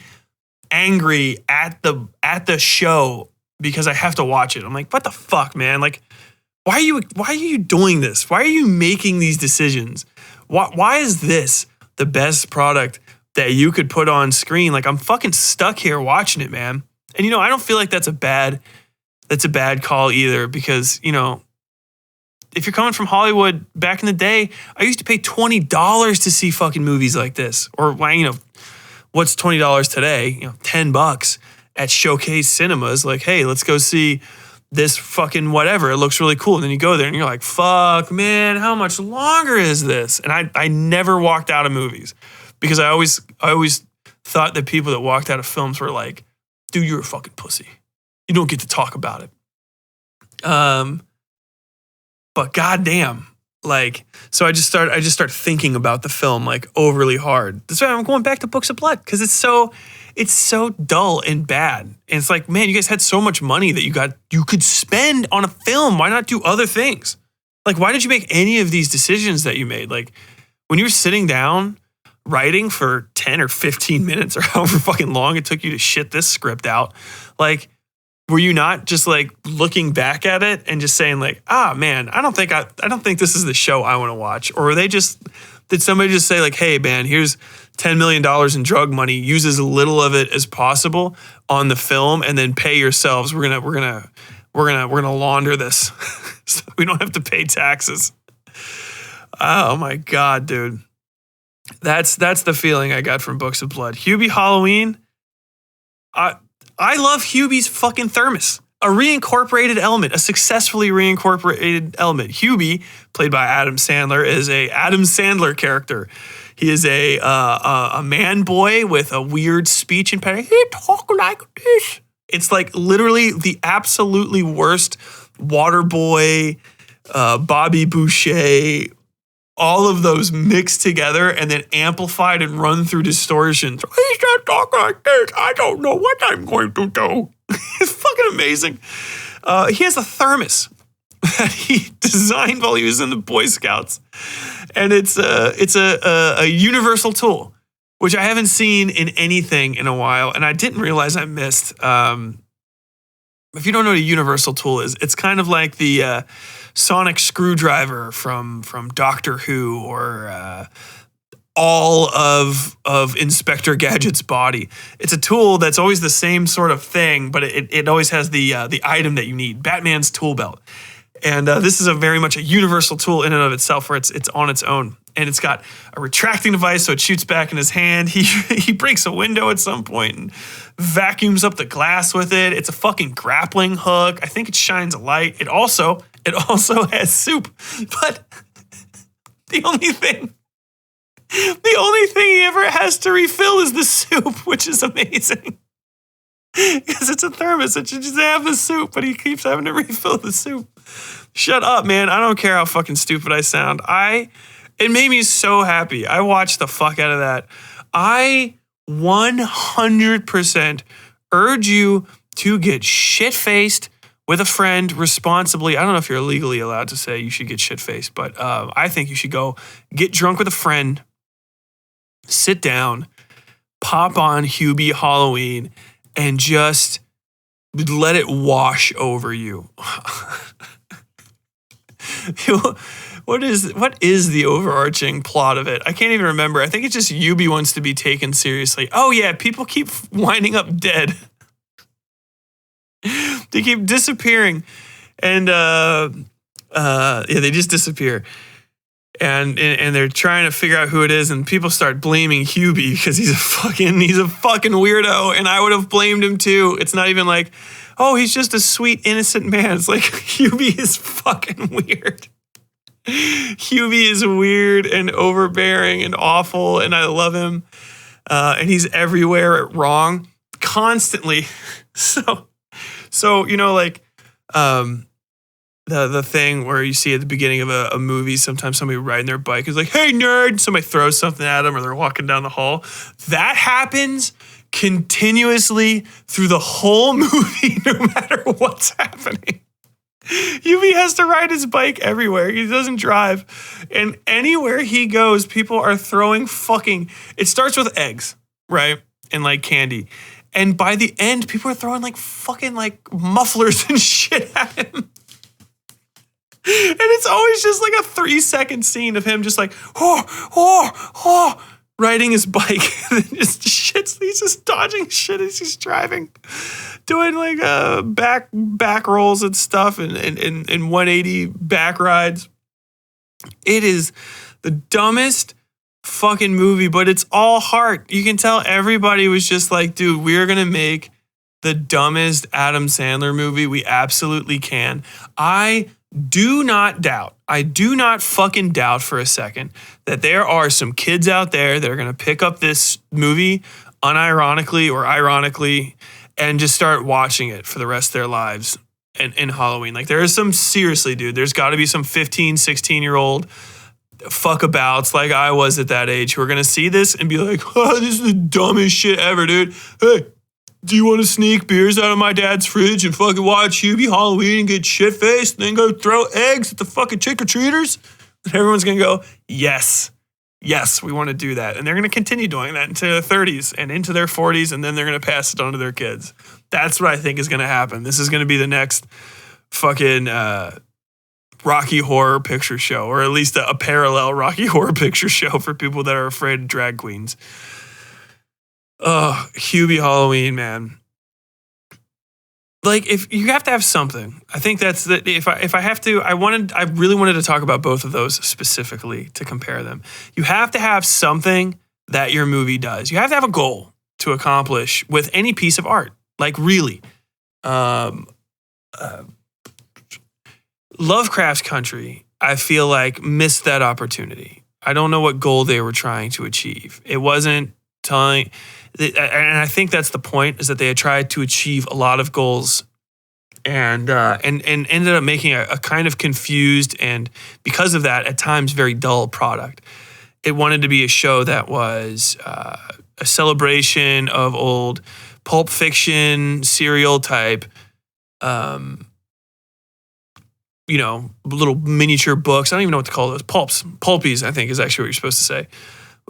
angry at the show because I have to watch it. I'm like, what the fuck, man? Like, why are you doing this? Why are you making these decisions? Why is this the best product that you could put on screen? Like, I'm fucking stuck here watching it, man. And I don't feel like that's a bad call either, because if you're coming from Hollywood back in the day, I used to pay $20 to see fucking movies like this. Or what's $20 today? $10 at Showcase Cinemas. Like, hey, let's go see this fucking whatever. It looks really cool. And then you go there and you're like, fuck, man, how much longer is this? And I never walked out of movies because I always thought that people that walked out of films were like, dude, you're a fucking pussy. You don't get to talk about it. But goddamn, like, so I just start thinking about the film like overly hard. That's why I'm going back to Books of Blood, because it's so dull and bad. And it's like, man, you guys had so much money that you could spend on a film. Why not do other things? Like, why did you make any of these decisions that you made? Like, when you were sitting down writing for 10 or 15 minutes or however fucking long it took you to shit this script out, like, were you not just like looking back at it and just saying like, man, I don't think this is the show I want to watch? Or did somebody just say like, hey man, here's $10 million in drug money, use as little of it as possible on the film and then pay yourselves. We're gonna launder this so we don't have to pay taxes. Oh my God, dude. That's the feeling I got from Books of Blood. Hubie Halloween, I love Hubie's fucking thermos. A reincorporated element, a successfully reincorporated element. Hubie, played by Adam Sandler, is a Adam Sandler character. He is a man boy with a weird speech and pattern. He talk like this. It's like literally the absolutely worst water boy, Bobby Boucher, all of those mixed together and then amplified and run through distortion. He's not talking like this. I don't know what I'm going to do. It's fucking amazing. He has a thermos that he designed while he was in the Boy Scouts. And it's a universal tool, which I haven't seen in anything in a while. And I didn't realize I missed. If you don't know what a universal tool is, it's kind of like the sonic screwdriver from Doctor Who, or all of Inspector Gadget's body. It's a tool that's always the same sort of thing, but it always has the item that you need. Batman's tool belt. And this is very much a universal tool in and of itself, where it's on its own. And it's got a retracting device, so it shoots back in his hand. He breaks a window at some point and vacuums up the glass with it. It's a fucking grappling hook. I think it shines a light. It also has soup. But the only thing he ever has to refill is the soup, which is amazing. Because it's a thermos. It should just have the soup, but he keeps having to refill the soup. Shut up, man. I don't care how fucking stupid I sound. It made me so happy. I watched the fuck out of that. I 100% urge you to get shit-faced with a friend responsibly. I don't know if you're legally allowed to say you should get shit-faced, but I think you should go get drunk with a friend, sit down, pop on Hubie Halloween, and just let it wash over you. What is the overarching plot of it? I can't even remember. I think it's just Hubie wants to be taken seriously. Oh yeah, people keep winding up dead. They keep disappearing, and they just disappear. And they're trying to figure out who it is, and people start blaming Hubie because he's a fucking weirdo, and I would have blamed him too. It's not even like, oh, he's just a sweet, innocent man. It's like, Hubie is fucking weird. Hubie is weird and overbearing and awful, and I love him. And he's everywhere wrong. constantly. So you know, like the thing where you see at the beginning of a movie, sometimes somebody riding their bike is like, "Hey nerd!" Somebody throws something at them, or they're walking down the hall. That happens continuously through the whole movie, no matter what's happening. Hubie has to ride his bike everywhere. He doesn't drive. And anywhere he goes, people are throwing it starts with eggs, right? And like candy. And by the end, people are throwing like fucking like mufflers and shit at him. And it's always just like a 3-second scene of him just like, riding his bike. And just shits. He's just dodging shit as he's driving. Doing like back rolls and stuff and 180 back rides. It is the dumbest fucking movie, but it's all heart. You can tell everybody was just like, dude, we're going to make the dumbest Adam Sandler movie we absolutely can. I do not fucking doubt for a second that there are some kids out there that are going to pick up this movie unironically or ironically and just start watching it for the rest of their lives in Halloween. Like there is some, seriously, dude, there's got to be some 15, 16-year-old fuckabouts like I was at that age who are going to see this and be like, oh, this is the dumbest shit ever, dude. Hey, do you want to sneak beers out of my dad's fridge and fucking watch Hubie Halloween and get shit-faced and then go throw eggs at the fucking trick-or-treaters? And everyone's going to go, yes, we want to do that. And they're going to continue doing that into their 30s and into their 40s, and then they're going to pass it on to their kids. That's what I think is going to happen. This is going to be the next fucking Rocky Horror Picture Show, or at least a parallel Rocky Horror Picture Show for people that are afraid of drag queens. Oh, Hubie Halloween, man. Like, if you have to have something, I think that's the, if I have to, I really wanted to talk about both of those specifically to compare them. You have to have something that your movie does. You have to have a goal to accomplish with any piece of art. Like, really. Lovecraft Country, I feel like, missed that opportunity. I don't know what goal they were trying to achieve. It wasn't telling, and I think that's the point, is that they had tried to achieve a lot of goals and ended up making a kind of confused and, because of that, at times very dull product. It wanted to be a show that was a celebration of old Pulp Fiction, serial type, little miniature books. I don't even know what to call those. Pulpies, I think, is actually what you're supposed to say.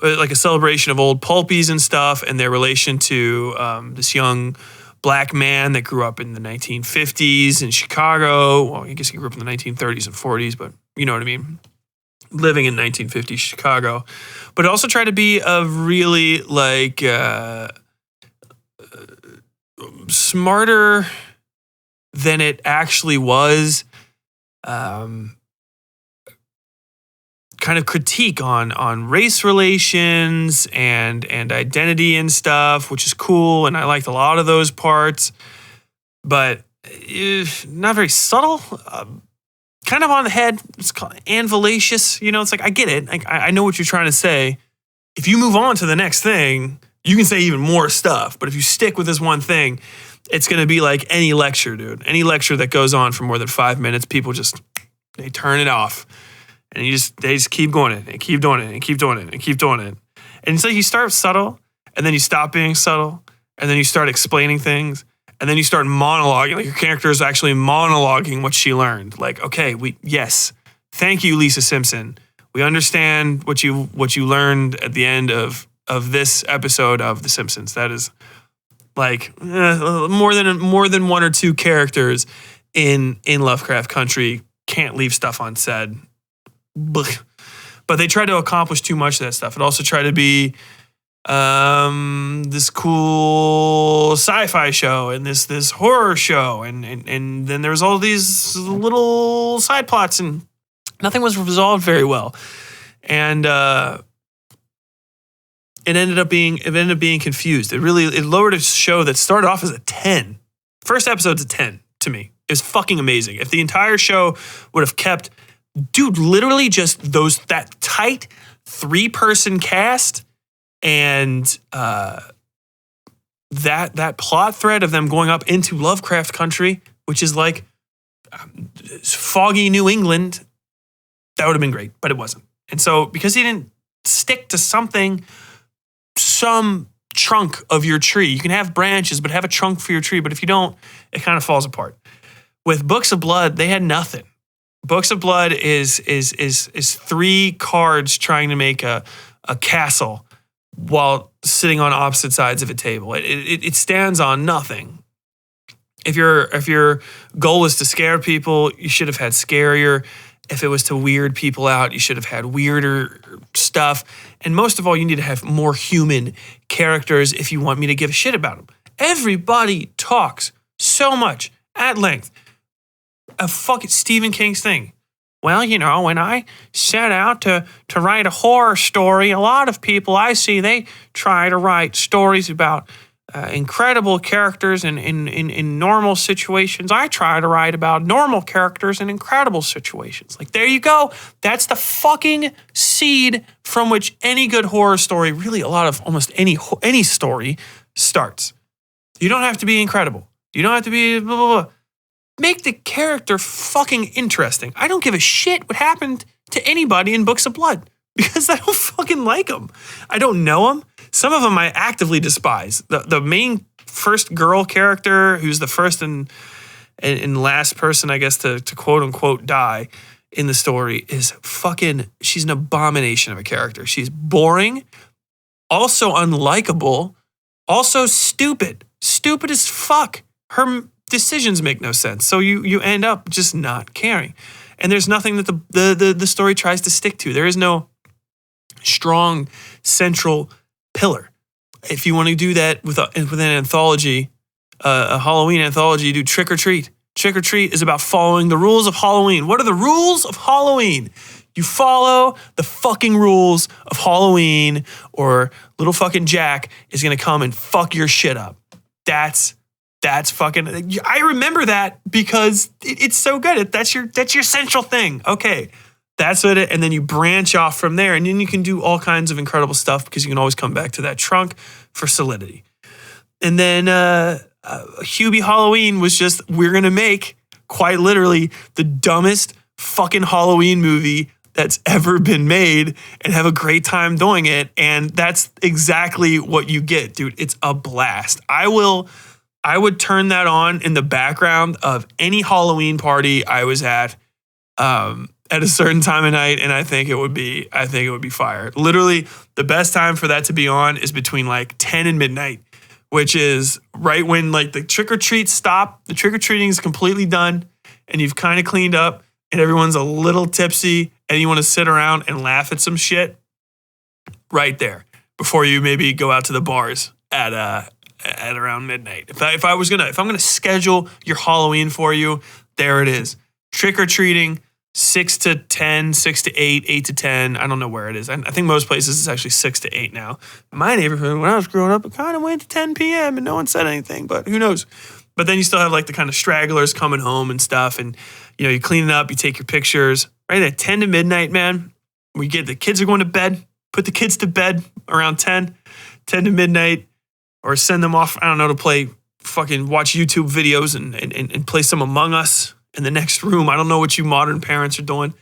Like a celebration of old pulpies and stuff and their relation to this young black man that grew up in the 1950s in Chicago. Well, I guess he grew up in the 1930s and 40s, but you know what I mean? Living in 1950s Chicago. But it also tried to be a really, like, smarter than it actually was. Kind of critique on race relations and identity and stuff, which is cool, and I liked a lot of those parts, but not very subtle. Kind of on the head. It's and fallacious. It's like, I get it. I know what you're trying to say. If you move on to the next thing, you can say even more stuff. But if you stick with this one thing, it's going to be like any lecture, dude. Any lecture that goes on for more than 5 minutes, people they turn it off. And they just keep going and keep doing it and keep doing it and keep doing it. And so you start subtle, and then you stop being subtle, and then you start explaining things, and then you start monologuing. Like, your character is actually monologuing what she learned. Like, okay, yes, thank you, Lisa Simpson. We understand what you learned at the end of this episode of The Simpsons. That is like more than one or two characters in Lovecraft Country can't leave stuff unsaid. But they try to accomplish too much of that stuff. It also tried to be this cool sci-fi show and this horror show, and then there was all these little side plots, and nothing was resolved very well. And it ended up being confused. It lowered a show that started off as a 10. First episode's a 10 to me. It was fucking amazing. If the entire show would have kept, dude, literally just that tight 3-person cast and that plot thread of them going up into Lovecraft Country, which is like foggy New England, that would have been great, but it wasn't. And so because he didn't stick to some trunk of your tree, you can have branches, but have a trunk for your tree. But if you don't, it kind of falls apart. With Books of Blood, they had nothing. Books of Blood is 3 cards trying to make a castle while sitting on opposite sides of a table. It stands on nothing. If your goal is to scare people, you should have had scarier. If it was to weird people out, you should have had weirder stuff. And most of all, you need to have more human characters if you want me to give a shit about them. Everybody talks so much at length. A fucking Stephen King's thing. Well, you know, when I set out to write a horror story, a lot of people I see, they try to write stories about incredible characters in normal situations. I try to write about normal characters in incredible situations. Like, there you go. That's the fucking seed from which any good horror story, really almost any story starts. You don't have to be incredible. You don't have to be blah, blah, blah. Make the character fucking interesting. I don't give a shit what happened to anybody in Books of Blood because I don't fucking like them. I don't know them. Some of them I actively despise. The main first girl character, who's the first and last person, I guess, to quote unquote die in the story, is she's an abomination of a character. She's boring, also unlikable, also stupid. Stupid as fuck. Her decisions make no sense. So you end up just not caring. And there's nothing that the story tries to stick to. There is no strong central pillar. If you want to do that with an anthology, a Halloween anthology, you do Trick or Treat. Trick or Treat is about following the rules of Halloween. What are the rules of Halloween? You follow the fucking rules of Halloween, or little fucking Jack is going to come and fuck your shit up. That's fucking, I remember that because it's so good. That's your central thing. Okay. That's what and then you branch off from there, and then you can do all kinds of incredible stuff because you can always come back to that trunk for solidity. And then Hubie Halloween was just, we're going to make quite literally the dumbest fucking Halloween movie that's ever been made and have a great time doing it. And that's exactly what you get, dude. It's a blast. I would turn that on in the background of any Halloween party I was at a certain time of night, and I think it would be fire. Literally, the best time for that to be on is between like 10 and midnight, which is right when like the trick-or-treats stop, the trick-or-treating is completely done, and you've kind of cleaned up, and everyone's a little tipsy, and you want to sit around and laugh at some shit right there before you maybe go out to the bars at around midnight. If I'm gonna schedule your Halloween for you, there it is. Trick-or-treating, 6 to 10, 6 to 8, 8 to 10. I don't know where it is. I think most places it's actually 6 to 8 now. In my neighborhood, when I was growing up, it kind of went to 10 p.m. and no one said anything, but who knows? But then you still have like the kind of stragglers coming home and stuff. And, you know, you clean it up, you take your pictures. Right at 10 to midnight, man, we get the kids are going to bed. Put the kids to bed around 10 to midnight, or send them off, I don't know, to watch YouTube videos and play some Among Us in the next room. I don't know what you modern parents are doing.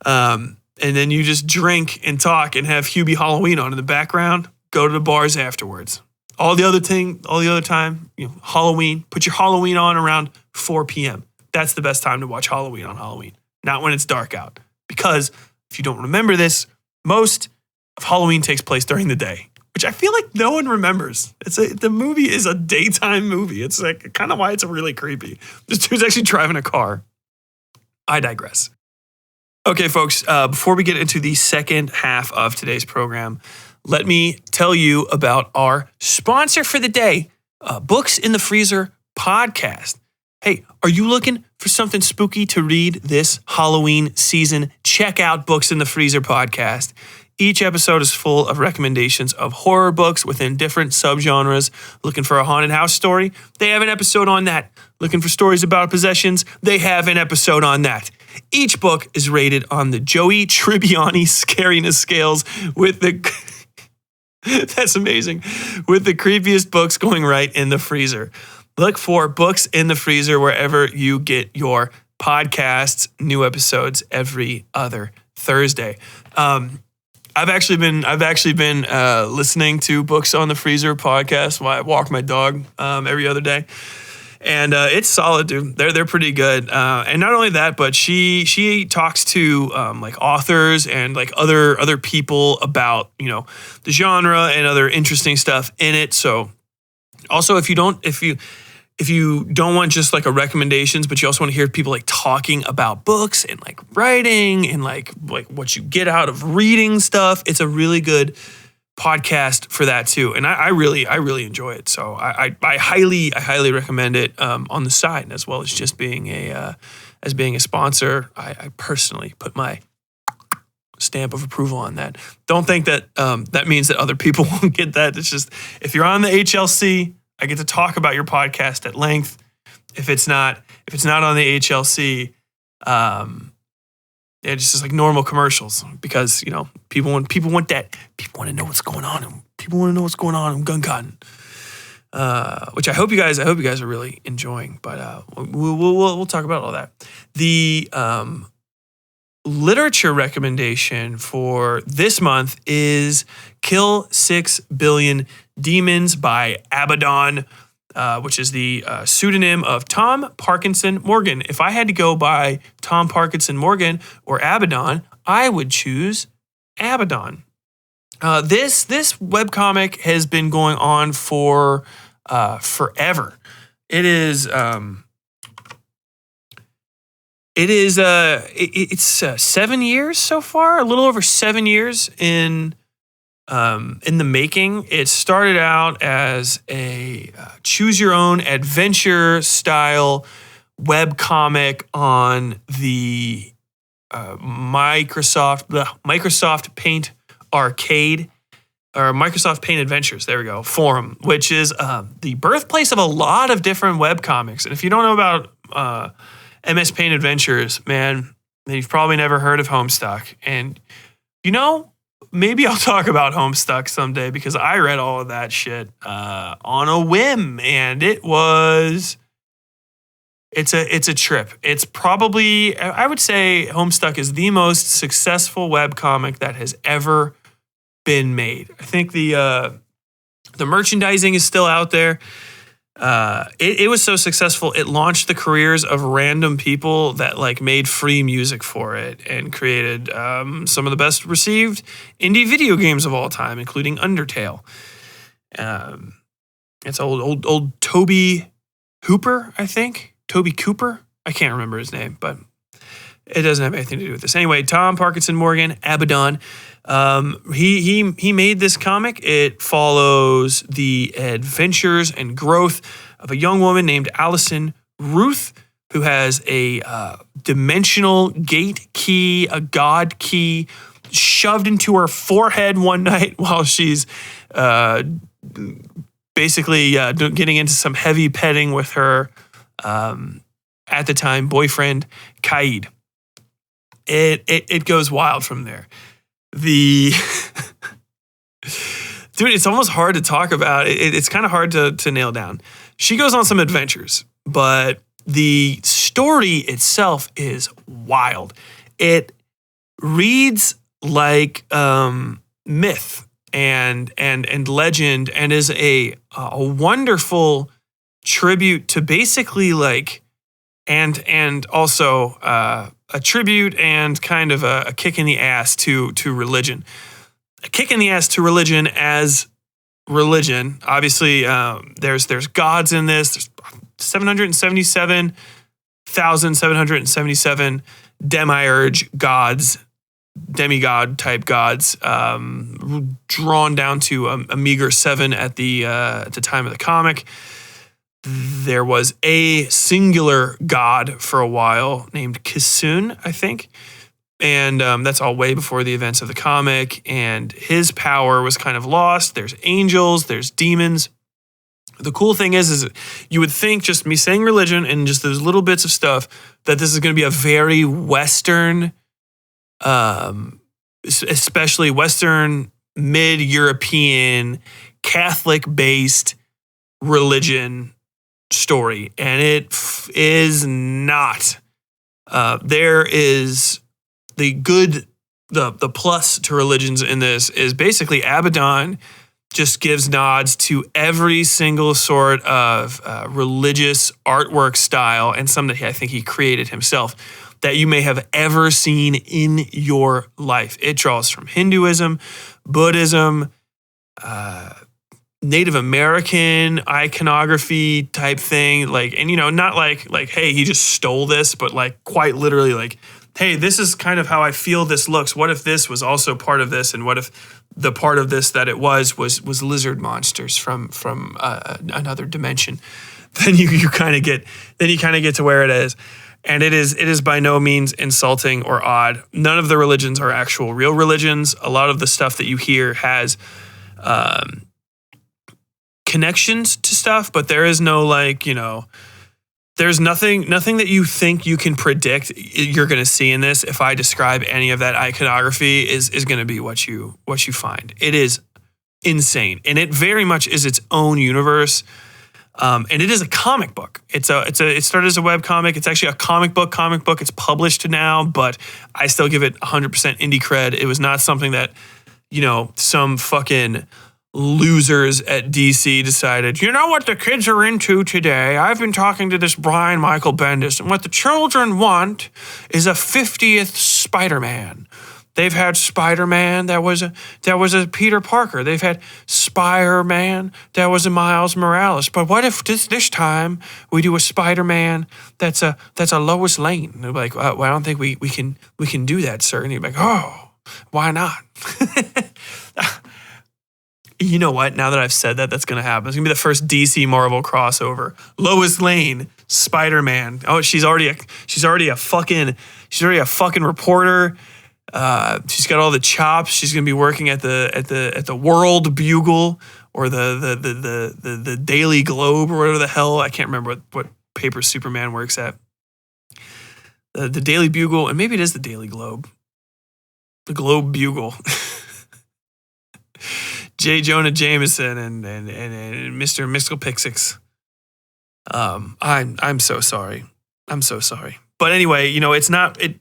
And then you just drink and talk and have Hubie Halloween on in the background. Go to the bars afterwards. All the other time, you know, Halloween, put your Halloween on around 4 p.m. That's the best time to watch Halloween on Halloween, not when it's dark out. Because if you don't remember this, most of Halloween takes place during the day, which I feel like no one remembers. The movie is a daytime movie. It's like kind of why it's really creepy. This dude's actually driving a car. I digress. Okay, folks, before we get into the second half of today's program, let me tell you about our sponsor for the day, Books in the Freezer podcast. Hey, are you looking for something spooky to read this Halloween season? Check out Books in the Freezer podcast. Each episode is full of recommendations of horror books within different subgenres. Looking for a haunted house story? They have an episode on that. Looking for stories about possessions? They have an episode on that. Each book is rated on the Joey Tribbiani scariness scales with the That's amazing. With the creepiest books going right in the freezer. Look for Books in the Freezer wherever you get your podcasts. New episodes every other Thursday. I've actually been listening to Books on the Freezer podcast while I walk my dog every other day. And it's solid, dude. They're pretty good. And not only that, but she talks to like authors and like other people about, you know, the genre and other interesting stuff in it. So also if you don't want just like a recommendations, but you also want to hear people like talking about books and like writing and like what you get out of reading stuff, it's a really good podcast for that too, and I really enjoy it. So I highly recommend it on the side, as well as just being a sponsor. I personally put my stamp of approval on that. Don't think that that means that other people won't get that. It's just if you're on the HLC, I get to talk about your podcast at length. If it's not on the HLC, it's just like normal commercials, because you know people want that. People want to know what's going on. People want to know what's going on in gun cotton, which I hope you guys are really enjoying. But we'll talk about all that. The literature recommendation for this month is "Kill 6 Billion Demons" by Abbadon, which is the pseudonym of Tom Parkinson-Morgan. If I had to go by Tom Parkinson-Morgan or Abbadon, I would choose Abbadon. This webcomic has been going on for forever. It's 7 years so far, a little over 7 years in the making. It started out as a choose your own adventure style web comic on the Microsoft Paint Arcade, or Microsoft Paint Adventures, there we go, forum, which is the birthplace of a lot of different web comics. And if you don't know about MS Paint Adventures, man, then you've probably never heard of Homestuck. And you know, maybe I'll talk about Homestuck someday, because I read all of that shit on a whim, and it's a trip. It's probably, I would say Homestuck is the most successful webcomic that has ever been made. I think the merchandising is still out there. It was so successful, it launched the careers of random people that like made free music for it and created some of the best received indie video games of all time, including Undertale. It's old Toby Hooper, I think. Toby Cooper? I can't remember his name, but it doesn't have anything to do with this. Anyway, Tom Parkinson-Morgan, Abbadon. He made this comic. It follows the adventures and growth of a young woman named Allison Ruth, who has a dimensional gate key, a god key, shoved into her forehead one night while she's basically getting into some heavy petting with her at the time boyfriend Kaid. It goes wild from there. Dude, it's almost hard to talk about. It's kind of hard to nail down. She goes on some adventures, but the story itself is wild. It reads like myth and legend, and is a wonderful tribute to basically like, and also a tribute and kind of a kick in the ass to religion. A kick in the ass to religion as religion. Obviously, there's gods in this. There's 777 demiurge gods, demigod type gods, drawn down to a meager 7 at the time of the comic. There was a singular god for a while named Kisun, I think. And that's all way before the events of the comic. And his power was kind of lost. There's angels, there's demons. The cool thing is you would think, just me saying religion and just those little bits of stuff, that this is going to be a very Western, especially Western mid-European, Catholic-based religion story, and it is not. There is the plus to religions in this is basically Abbadon just gives nods to every single sort of religious artwork style, and some that I think he created himself, that you may have ever seen in your life. It draws from Hinduism, Buddhism, Native American iconography type thing, like, and not like hey, he just stole this, but like quite literally like, hey, this is kind of how I feel this looks. What if this was also part of this, and what if the part of this that it was lizard monsters from another dimension? Then you kind of get to where it is. And it is by no means insulting or odd. None of the religions are actual real religions. A lot of the stuff that you hear has connections to stuff, but there is no there's nothing that you think you can predict you're going to see in this. If I describe any of that iconography, is going to be what you find. It is insane, and it very much is its own universe. And it is a comic book. It started as a web comic. It's actually a comic book. It's published now, but I still give it 100% indie cred. It was not something that, some fucking losers at DC decided, you know what the kids are into today? I've been talking to this Brian Michael Bendis, and what the children want is a 50th Spider-Man. They've had Spider-Man that was a Peter Parker. They've had Spider-Man that was a Miles Morales. But what if this time we do a Spider-Man that's a Lois Lane? And they're like, well, I don't think we can do that, sir. And you're like, oh, why not? You know what? Now that I've said that, that's going to happen. It's going to be the first DC Marvel crossover. Lois Lane, Spider-Man. Oh, she's already a fucking reporter. She's got all the chops. She's going to be working at the World Bugle or the Daily Globe or whatever the hell. I can't remember what paper Superman works at. The Daily Bugle, and maybe it is the Daily Globe. The Globe Bugle. J. Jonah Jameson and Mr. Mystical Pixix. I'm so sorry. I'm so sorry. But anyway, it's not it.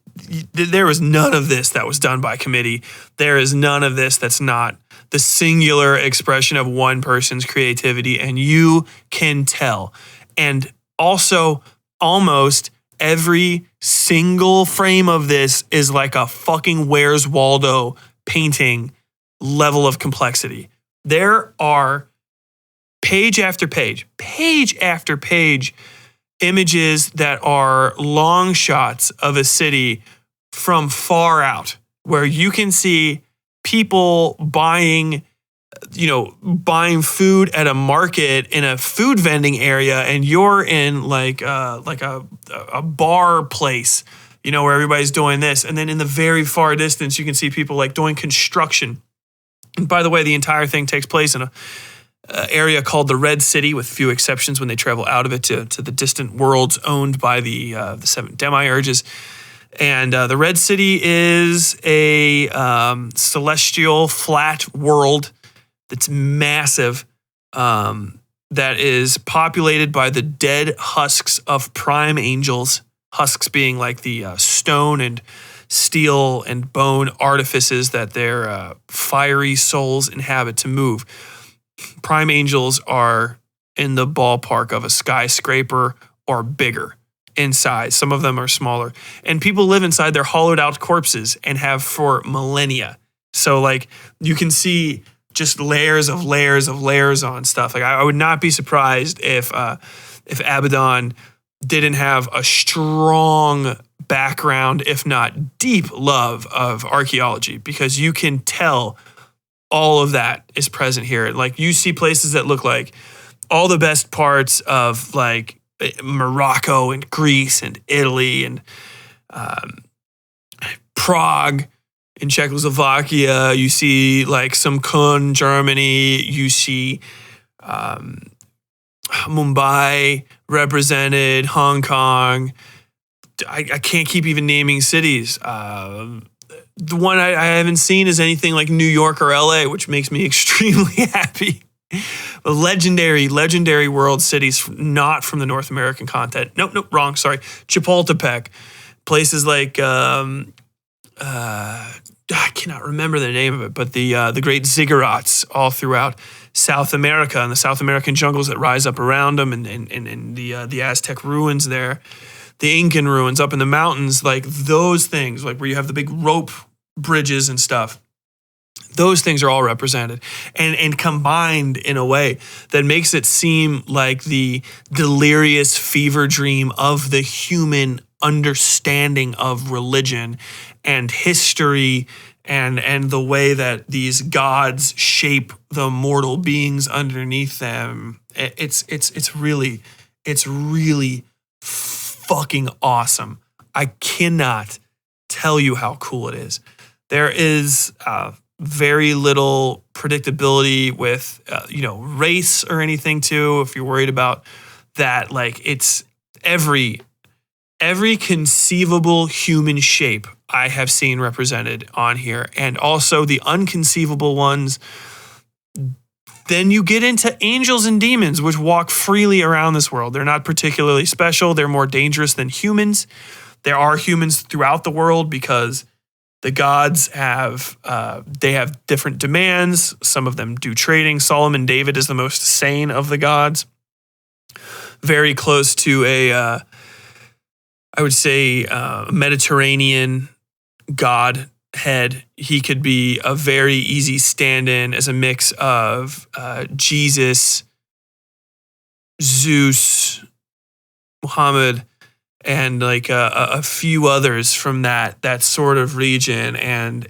There was none of this that was done by committee. There is none of this that's not the singular expression of one person's creativity, and you can tell. And also, almost every single frame of this is like a fucking Where's Waldo painting level of complexity. There are page after page images that are long shots of a city from far out, where you can see people buying food at a market in a food vending area, and you're in like a bar place, where everybody's doing this. And then in the very far distance, you can see people like doing construction. And by the way, the entire thing takes place in a area called the Red City, with few exceptions when they travel out of it to the distant worlds owned by the seven demiurges. And the Red City is a celestial flat world that's massive, that is populated by the dead husks of prime angels, husks being like the stone and steel and bone artifices that their fiery souls inhabit to move. Prime angels are in the ballpark of a skyscraper or bigger in size. Some of them are smaller. And people live inside their hollowed out corpses and have for millennia. So like you can see just layers on stuff. Like I would not be surprised if Abbadon didn't have a strong background, if not deep love of archaeology, because you can tell all of that is present here. Like you see places that look like all the best parts of like Morocco and Greece and Italy and Prague in Czechoslovakia. You see like some Köln, Germany. You see Mumbai represented, Hong Kong. I can't keep even naming cities. The one I haven't seen is anything like New York or LA, which makes me extremely happy. Legendary world cities, not from the North American continent. Nope, wrong. Sorry. Chapultepec. Places like, I cannot remember the name of it, but the great ziggurats all throughout South America and the South American jungles that rise up around them, and the Aztec ruins there, the Incan ruins up in the mountains, like those things, like where you have the big rope bridges and stuff. Those things are all represented and combined in a way that makes it seem like the delirious fever dream of the human understanding of religion and history and the way that these gods shape the mortal beings underneath them. It's really fucking awesome. I cannot tell you how cool it is. There is very little predictability with race or anything too. If you're worried about that, like it's every conceivable human shape I have seen represented on here, and also the unconceivable ones. Then you get into angels and demons, which walk freely around this world. They're not particularly special. They're more dangerous than humans. There are humans throughout the world because the gods have different demands. Some of them do trading. Solomon David is the most sane of the gods. Very close to I would say, Mediterranean godhead. He could be a very easy stand-in as a mix of Jesus, Zeus, Muhammad, and like a few others from that sort of region, and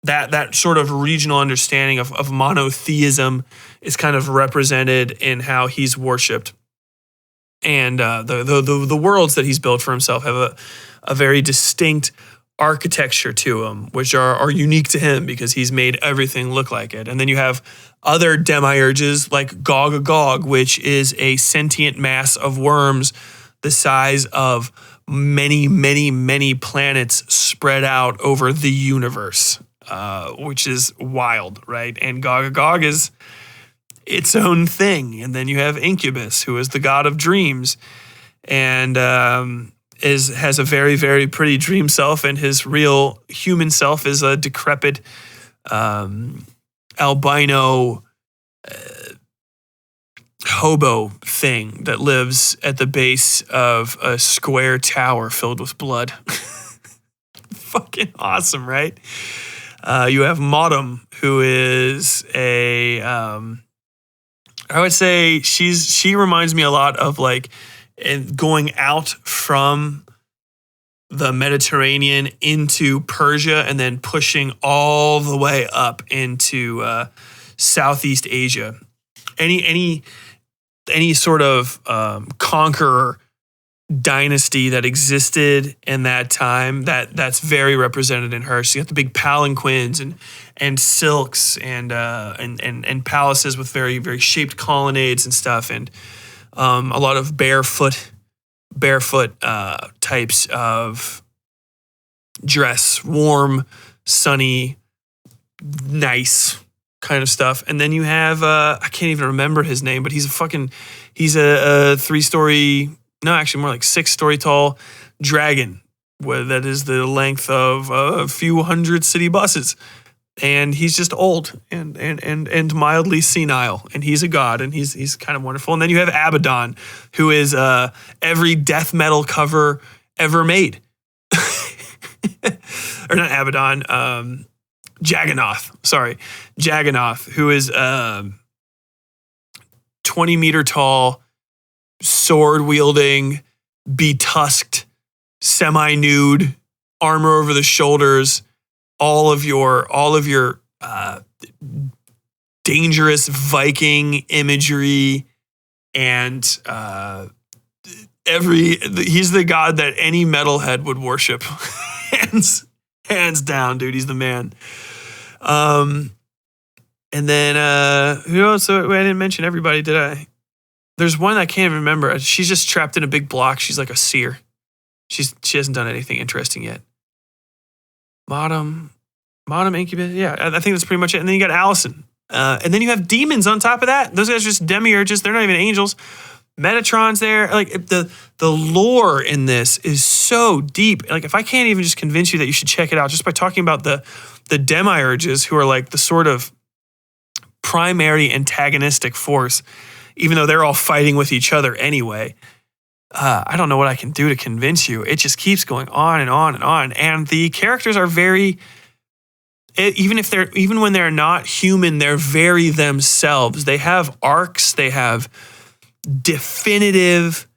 that sort of regional understanding of monotheism is kind of represented in how he's worshipped. And the worlds that he's built for himself have a very distinct architecture to them, which are unique to him because he's made everything look like it. And then you have other demiurges like Gog, which is a sentient mass of worms the size of many planets spread out over the universe, which is wild, right? And Gog is its own thing. And then you have Incubus, who is the god of dreams, and has a very, very pretty dream self, and his real human self is a decrepit albino hobo thing that lives at the base of a square tower filled with blood. Fucking awesome, right? You have Modem, who is I would say she reminds me a lot of like going out from the Mediterranean into Persia and then pushing all the way up into Southeast Asia. Any sort of conqueror dynasty that existed in that time, that's very represented in her. She got the big palanquins and silks and palaces with very, very shaped colonnades and stuff, and a lot of barefoot types of dress, warm, sunny, nice kind of stuff. And then you have I can't even remember his name, but he's a 3-story, no, actually more like 6-story tall dragon that is the length of a few hundred city buses. And he's just old and mildly senile, and he's a god, and he's kind of wonderful. And then you have Abbadon, who is every death metal cover ever made. Or not Abbadon, Jagannath, who is 20-meter tall, sword-wielding, betusked, semi-nude, armor over the shoulders, all of your dangerous Viking imagery, and he's the god that any metalhead would worship. hands down, dude, he's the man. And then who else? I didn't mention everybody, did I? There's one I can't remember. She's just trapped in a big block. She's like a seer. She hasn't done anything interesting yet. Modem Incubus. Yeah, I think that's pretty much it. And then you got Allison. And then you have demons on top of that. Those guys are just demiurges. They're not even angels. Metatron's there. Like the lore in this is so deep. Like if I can't even just convince you that you should check it out just by talking about the demiurges who are like the sort of primary antagonistic force, even though they're all fighting with each other anyway. I don't know what I can do to convince you. It just keeps going on and on and on. And the characters are very, even when they're not human, they're very themselves. They have arcs. They have definitive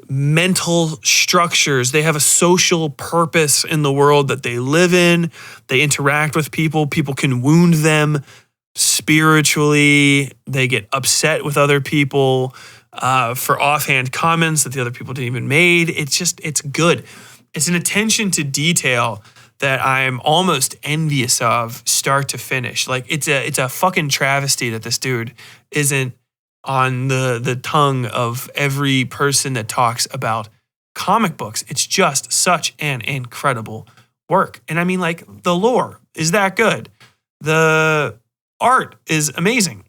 mental structures. They have a social purpose in the world that they live in. They interact with people. People can wound them spiritually. They get upset with other people for offhand comments that the other people didn't even made. It's good. It's an attention to detail that I'm almost envious of start to finish. Like it's a fucking travesty that this dude isn't on the tongue of every person that talks about comic books. It's just such an incredible work. And I mean, like, the lore is that good. The art is amazing.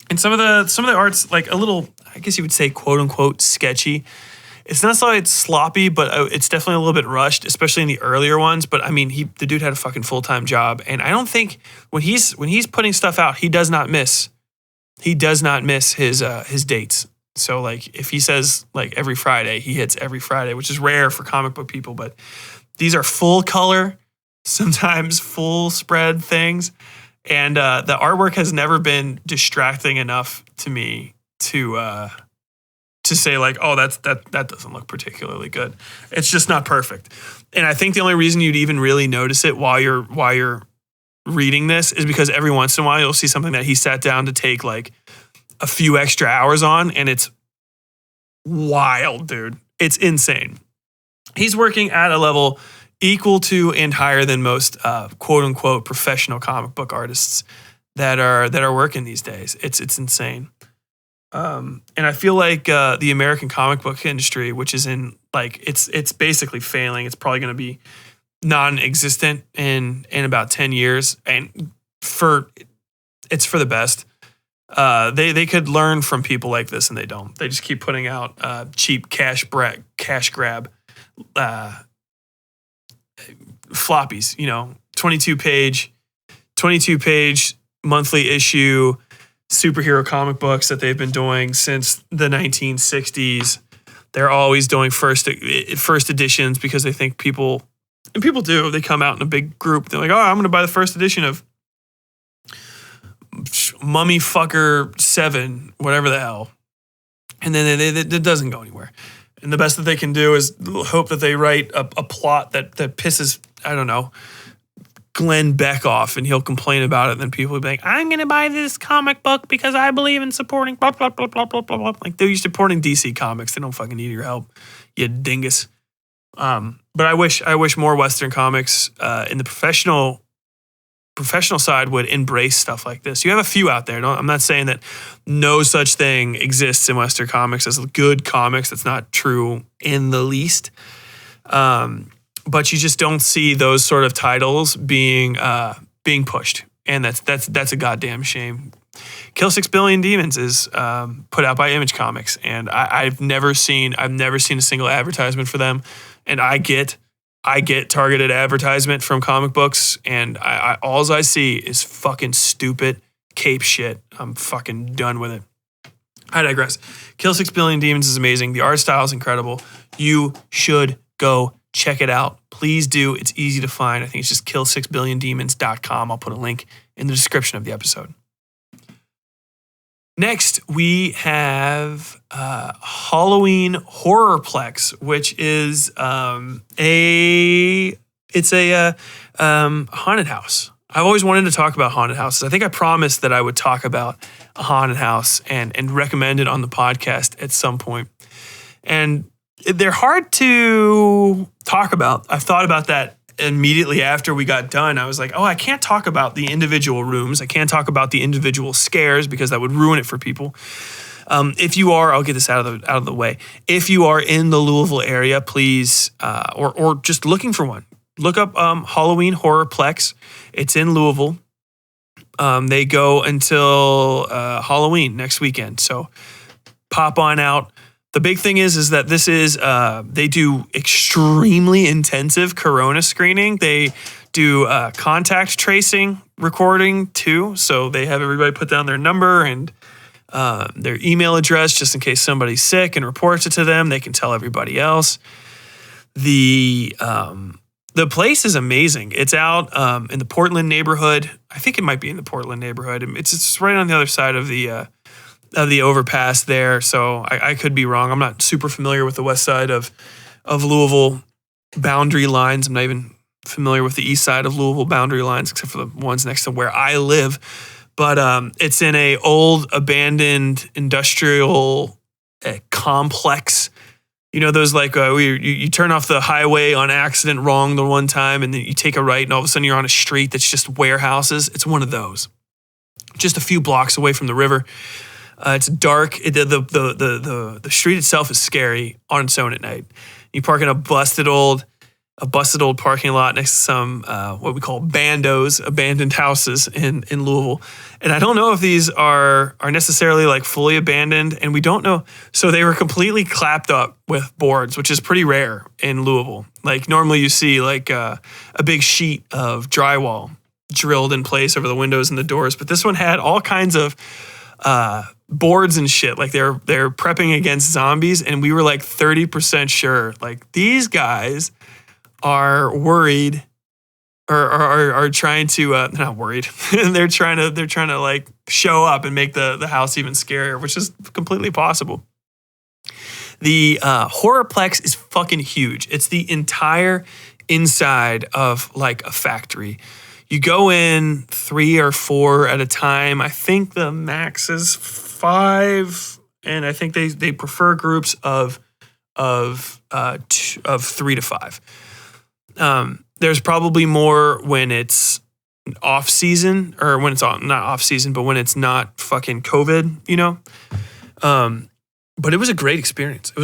And some of the art's like a little, I guess you would say, quote unquote, sketchy. It's not so it's sloppy, but it's definitely a little bit rushed, especially in the earlier ones. But I mean, the dude had a fucking full-time job. And I don't think when he's putting stuff out, he does not miss his dates. So like if he says like every Friday, he hits every Friday, which is rare for comic book people, but these are full color, sometimes full spread things. And the artwork has never been distracting enough to me to say like, oh, that doesn't look particularly good. It's just not perfect. And I think the only reason you'd even really notice it while you're reading this is because every once in a while you'll see something that he sat down to take like a few extra hours on, and it's wild, dude. It's insane. He's working at a level equal to and higher than most quote unquote professional comic book artists that are working these days. It's insane. And I feel like the American comic book industry, which is in like it's basically failing. It's probably going to be non-existent in about 10 years, and it's for the best. They could learn from people like this, and they don't. They just keep putting out cheap cash grab floppies, 22 page monthly issue superhero comic books that they've been doing since the 1960s. They're always doing first editions because they think people do. They come out in a big group. They're like, oh, I'm going to buy the first edition of Mummy Fucker 7, whatever the hell. And then it doesn't go anywhere. And the best that they can do is hope that they write a plot that pisses, I don't know, Glenn Beck off, and he'll complain about it. And then people will be like, I'm going to buy this comic book because I believe in supporting blah, blah, blah, blah, blah, blah, blah. Like, they're supporting DC Comics. They don't fucking need your help, you dingus. But I wish more Western comics in the professional side would embrace stuff like this. You have a few out there. I'm not saying that no such thing exists in Western comics as good comics. That's not true in the least. But you just don't see those sort of titles being pushed, and that's a goddamn shame. Kill 6 Billion Demons is put out by Image Comics, and I've never seen a single advertisement for them, and I get targeted advertisement from comic books, and all I see is fucking stupid cape shit. I'm fucking done with it. I digress. Kill 6 Billion Demons is amazing. The art style is incredible. You should go check it out. Please do. It's easy to find. I think it's just kill6billiondemons.com. I'll put a link in the description of the episode. Next, we have Halloween Horrorplex, which is a haunted house. I've always wanted to talk about haunted houses. I think I promised that I would talk about a haunted house and recommend it on the podcast at some point. And they're hard to talk about. I've thought about that immediately after we got done. I was like, oh, I can't talk about the individual rooms. I can't talk about the individual scares because that would ruin it for people. If you are, I'll get this out of the way. If you are in the Louisville area, please, or just looking for one, look up Halloween Horrorplex. It's in Louisville. They go until Halloween next weekend. So pop on out. The big thing is that this is, they do extremely intensive corona screening. They do contact tracing recording too. So they have everybody put down their number and their email address just in case somebody's sick and reports it to them. They can tell everybody else. The place is amazing. It's out in the Portland neighborhood. I think it might be in the Portland neighborhood. It's right on the other side of the overpass there. So I could be wrong. I'm not super familiar with the west side of Louisville boundary lines. I'm not even familiar with the east side of Louisville boundary lines, except for the ones next to where I live. But it's in a old abandoned industrial complex. You know, those like you turn off the highway on accident wrong the one time, and then you take a right, and all of a sudden you're on a street that's just warehouses. It's one of those, just a few blocks away from the river. It's dark. The street itself is scary on its own at night. You park in a busted old parking lot next to some what we call bandos, abandoned houses in Louisville. And I don't know if these are necessarily like fully abandoned, and we don't know. So they were completely clapped up with boards, which is pretty rare in Louisville. Like normally you see like a big sheet of drywall drilled in place over the windows and the doors, but this one had all kinds of boards and shit. Like they're prepping against zombies, and we were like 30% sure like these guys are worried or are trying to not worried. they're trying to like show up and make the house even scarier, which is completely possible. The Horrorplex is fucking huge. It's the entire inside of like a factory. You go in 3 or 4 at a time. I think the max is 5, and I think they prefer groups of 3 to 5. There's probably more when it's off season, or when it's not off season, but when it's not fucking COVID, you know? But it was a great experience. I've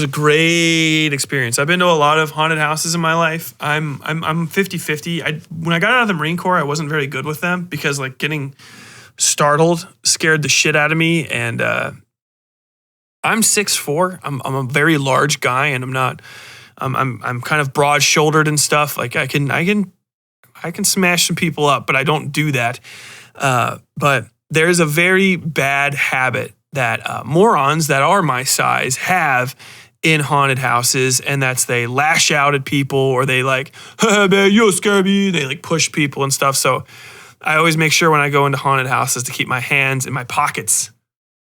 been to a lot of haunted houses in my life. I'm 50-50. When I got out of the Marine Corps, I wasn't very good with them because like getting startled scared the shit out of me. And I'm 6'4". I'm a very large guy, and I'm kind of broad shouldered and stuff. Like I can smash some people up, but I don't do that. But there's a very bad habit that morons that are my size have in haunted houses, and that's they lash out at people, or they like, hey man, you'll scare me. They like push people and stuff. So I always make sure when I go into haunted houses to keep my hands in my pockets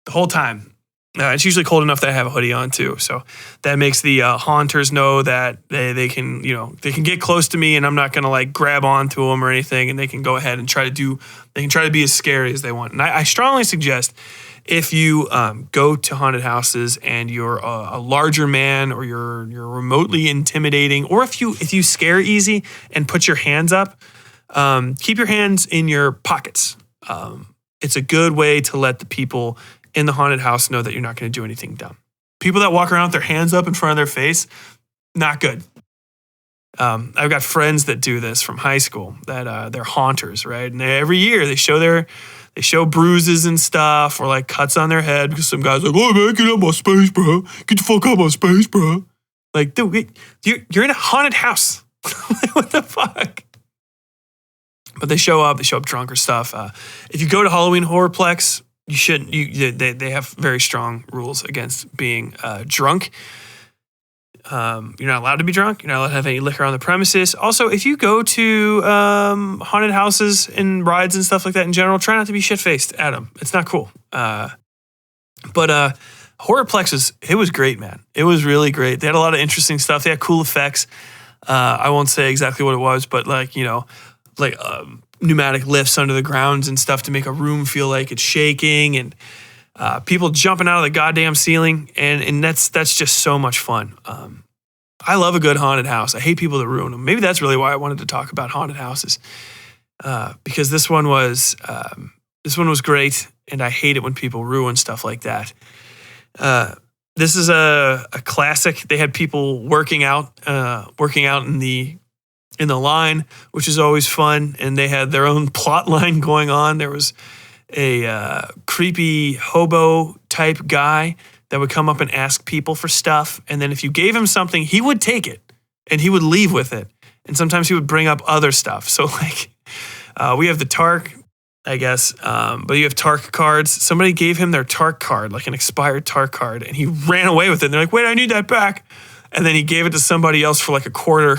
the whole time. It's usually cold enough that I have a hoodie on too, so that makes the haunters know that they can get close to me, and I'm not gonna like grab onto them or anything, and they can go ahead and try to be as scary as they want. And I strongly suggest if you go to haunted houses and you're a larger man, or you're remotely intimidating, or if you scare easy and put your hands up, keep your hands in your pockets. It's a good way to let the people in the haunted house know that you're not going to do anything dumb. People that walk around with their hands up in front of their face, not good. I've got friends that do this from high school that they're haunters, right? And every year they show bruises and stuff, or like cuts on their head because some guy's like, "Oh man, get out of my space, bro. Get the fuck out of my space, bro." Like, dude, you're in a haunted house. What the fuck? But they show up drunk or stuff. If you go to Halloween Horrorplex, you shouldn't. They have very strong rules against being drunk. You're not allowed to be drunk. You're not allowed to have any liquor on the premises. Also, if you go to haunted houses and rides and stuff like that in general, try not to be shit-faced at them. It's not cool. But Horrorplex was great, man. It was really great. They had a lot of interesting stuff. They had cool effects. I won't say exactly what it was, but like, you know, like pneumatic lifts under the grounds and stuff to make a room feel like it's shaking, and people jumping out of the goddamn ceiling, and that's just so much fun. I love a good haunted house. I hate people that ruin them. Maybe that's really why I wanted to talk about haunted houses, because this one was great, and I hate it when people ruin stuff like that. This is a classic. They had people working out in the in the line, which is always fun. And they had their own plot line going on. There was a creepy hobo type guy that would come up and ask people for stuff. And then if you gave him something, he would take it and he would leave with it. And sometimes he would bring up other stuff. So like we have the Tark, I guess, but you have Tark cards. Somebody gave him their Tark card, like an expired Tark card, and he ran away with it. And they're like, wait, I need that back. And then he gave it to somebody else for like a quarter.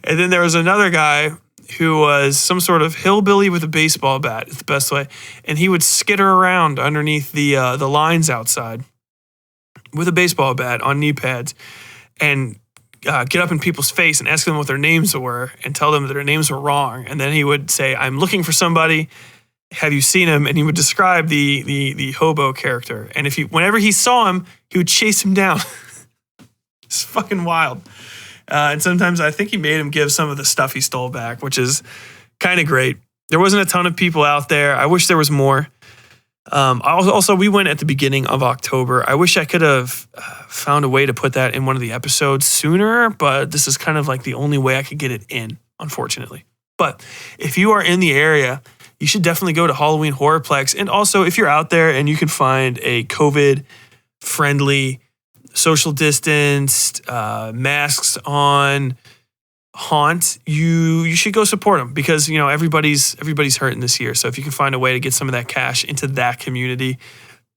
And then there was another guy who was some sort of hillbilly with a baseball bat, is the best way. And he would skitter around underneath the lines outside with a baseball bat on knee pads and get up in people's face and ask them what their names were and tell them that their names were wrong. And then he would say, I'm looking for somebody. Have you seen him? And he would describe the hobo character. And whenever he saw him, he would chase him down. It's fucking wild. And sometimes I think he made him give some of the stuff he stole back, which is kind of great. There wasn't a ton of people out there. I wish there was more. Also, we went at the beginning of October. I wish I could have found a way to put that in one of the episodes sooner, but this is kind of like the only way I could get it in, unfortunately. But if you are in the area, you should definitely go to Halloween Horrorplex. And also, if you're out there and you can find a COVID-friendly, social distanced, masks on haunt, you should go support them because, you know, everybody's hurting this year. So if you can find a way to get some of that cash into that community,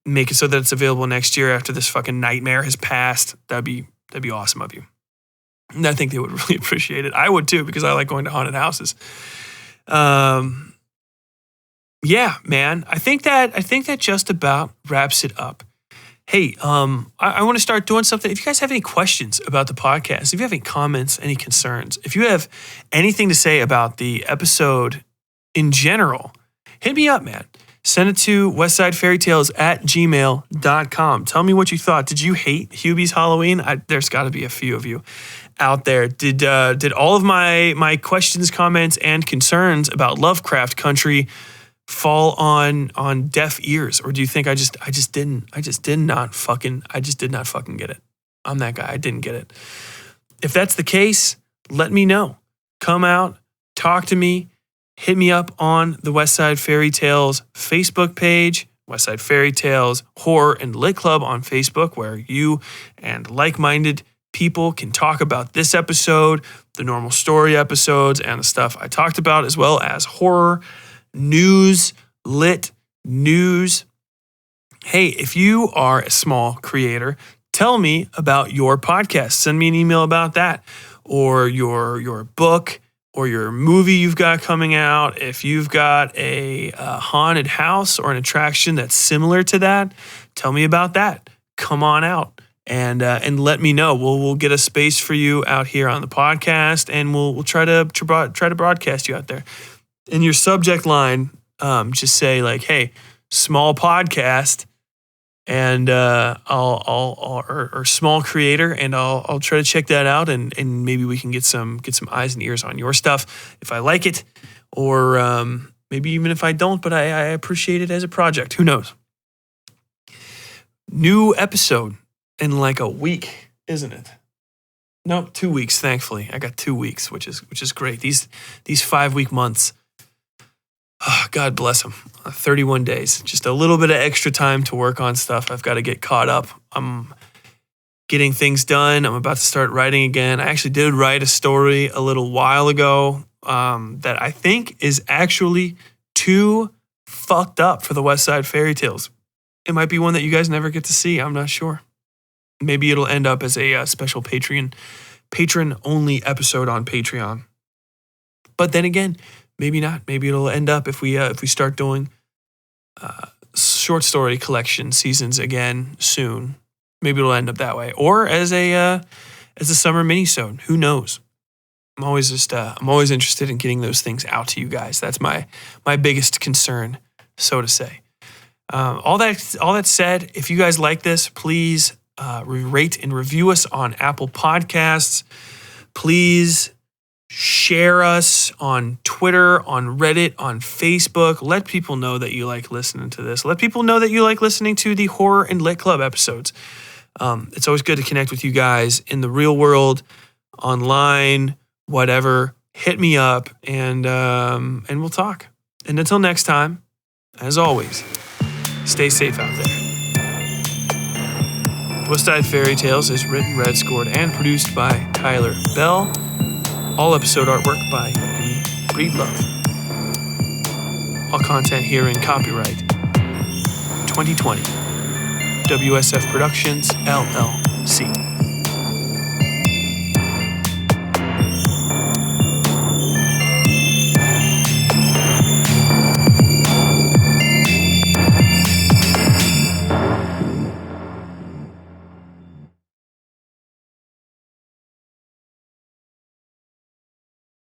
make it so that it's available next year after this fucking nightmare has passed, that'd be awesome of you. And I think they would really appreciate it. I would too, because I like going to haunted houses. Yeah, man. I think that just about wraps it up. Hey, I want to start doing something. If you guys have any questions about the podcast, if you have any comments, any concerns, if you have anything to say about the episode in general, hit me up, man. Send it to westsideFairytales@gmail.com. Tell me what you thought. Did you hate Hubie's Halloween? There's got to be a few of you out there. Did all of my questions, comments, and concerns about Lovecraft Country fall on deaf ears, or do you think I just did not fucking get it? I'm that guy. I didn't get it. If that's the case, let me know. Come out, talk to me, hit me up on the Westside Fairytales Facebook page, Westside Fairytales Horror and Lit Club on Facebook, where you and like-minded people can talk about this episode, the normal story episodes, and the stuff I talked about, as well as horror news, lit news. Hey, if you are a small creator, tell me about your podcast. Send me an email about that, or your book, or your movie you've got coming out. If you've got a haunted house or an attraction that's similar to that, tell me about that. Come on out and let me know. We'll get a space for you out here on the podcast, and we'll try to broadcast you out there. In your subject line, just say like, "Hey, small podcast," and or small creator, and I'll try to check that out, and maybe we can get some eyes and ears on your stuff if I like it, or maybe even if I don't, but I appreciate it as a project. Who knows? New episode in like a week, isn't it? Nope, 2 weeks. Thankfully, I got 2 weeks, which is great. These 5-week months. Oh, God bless them. 31 days. Just a little bit of extra time to work on stuff. I've got to get caught up. I'm getting things done. I'm about to start writing again. I actually did write a story a little while ago that I think is actually too fucked up for the Westside Fairytales. It might be one that you guys never get to see. I'm not sure. Maybe it'll end up as a special patron-only episode on Patreon. But then again, maybe not. Maybe it'll end up if we start doing short story collection seasons again soon. Maybe it'll end up that way, or as a summer minisode. Who knows? I'm always interested in getting those things out to you guys. That's my biggest concern, so to say. All that said, if you guys like this, please rate and review us on Apple Podcasts. Please share us on Twitter, on Reddit, on Facebook. Let people know that you like listening to this. Let people know that you like listening to the Horror and Lit Club episodes. It's always good to connect with you guys in the real world online, whatever, hit me up and we'll talk. And until next time, as always, stay safe out there. Westside Fairytales is written, read, scored, and produced by Tyler Bell. All episode artwork by We Breed Love. All content here in copyright 2020. WSF Productions, LLC.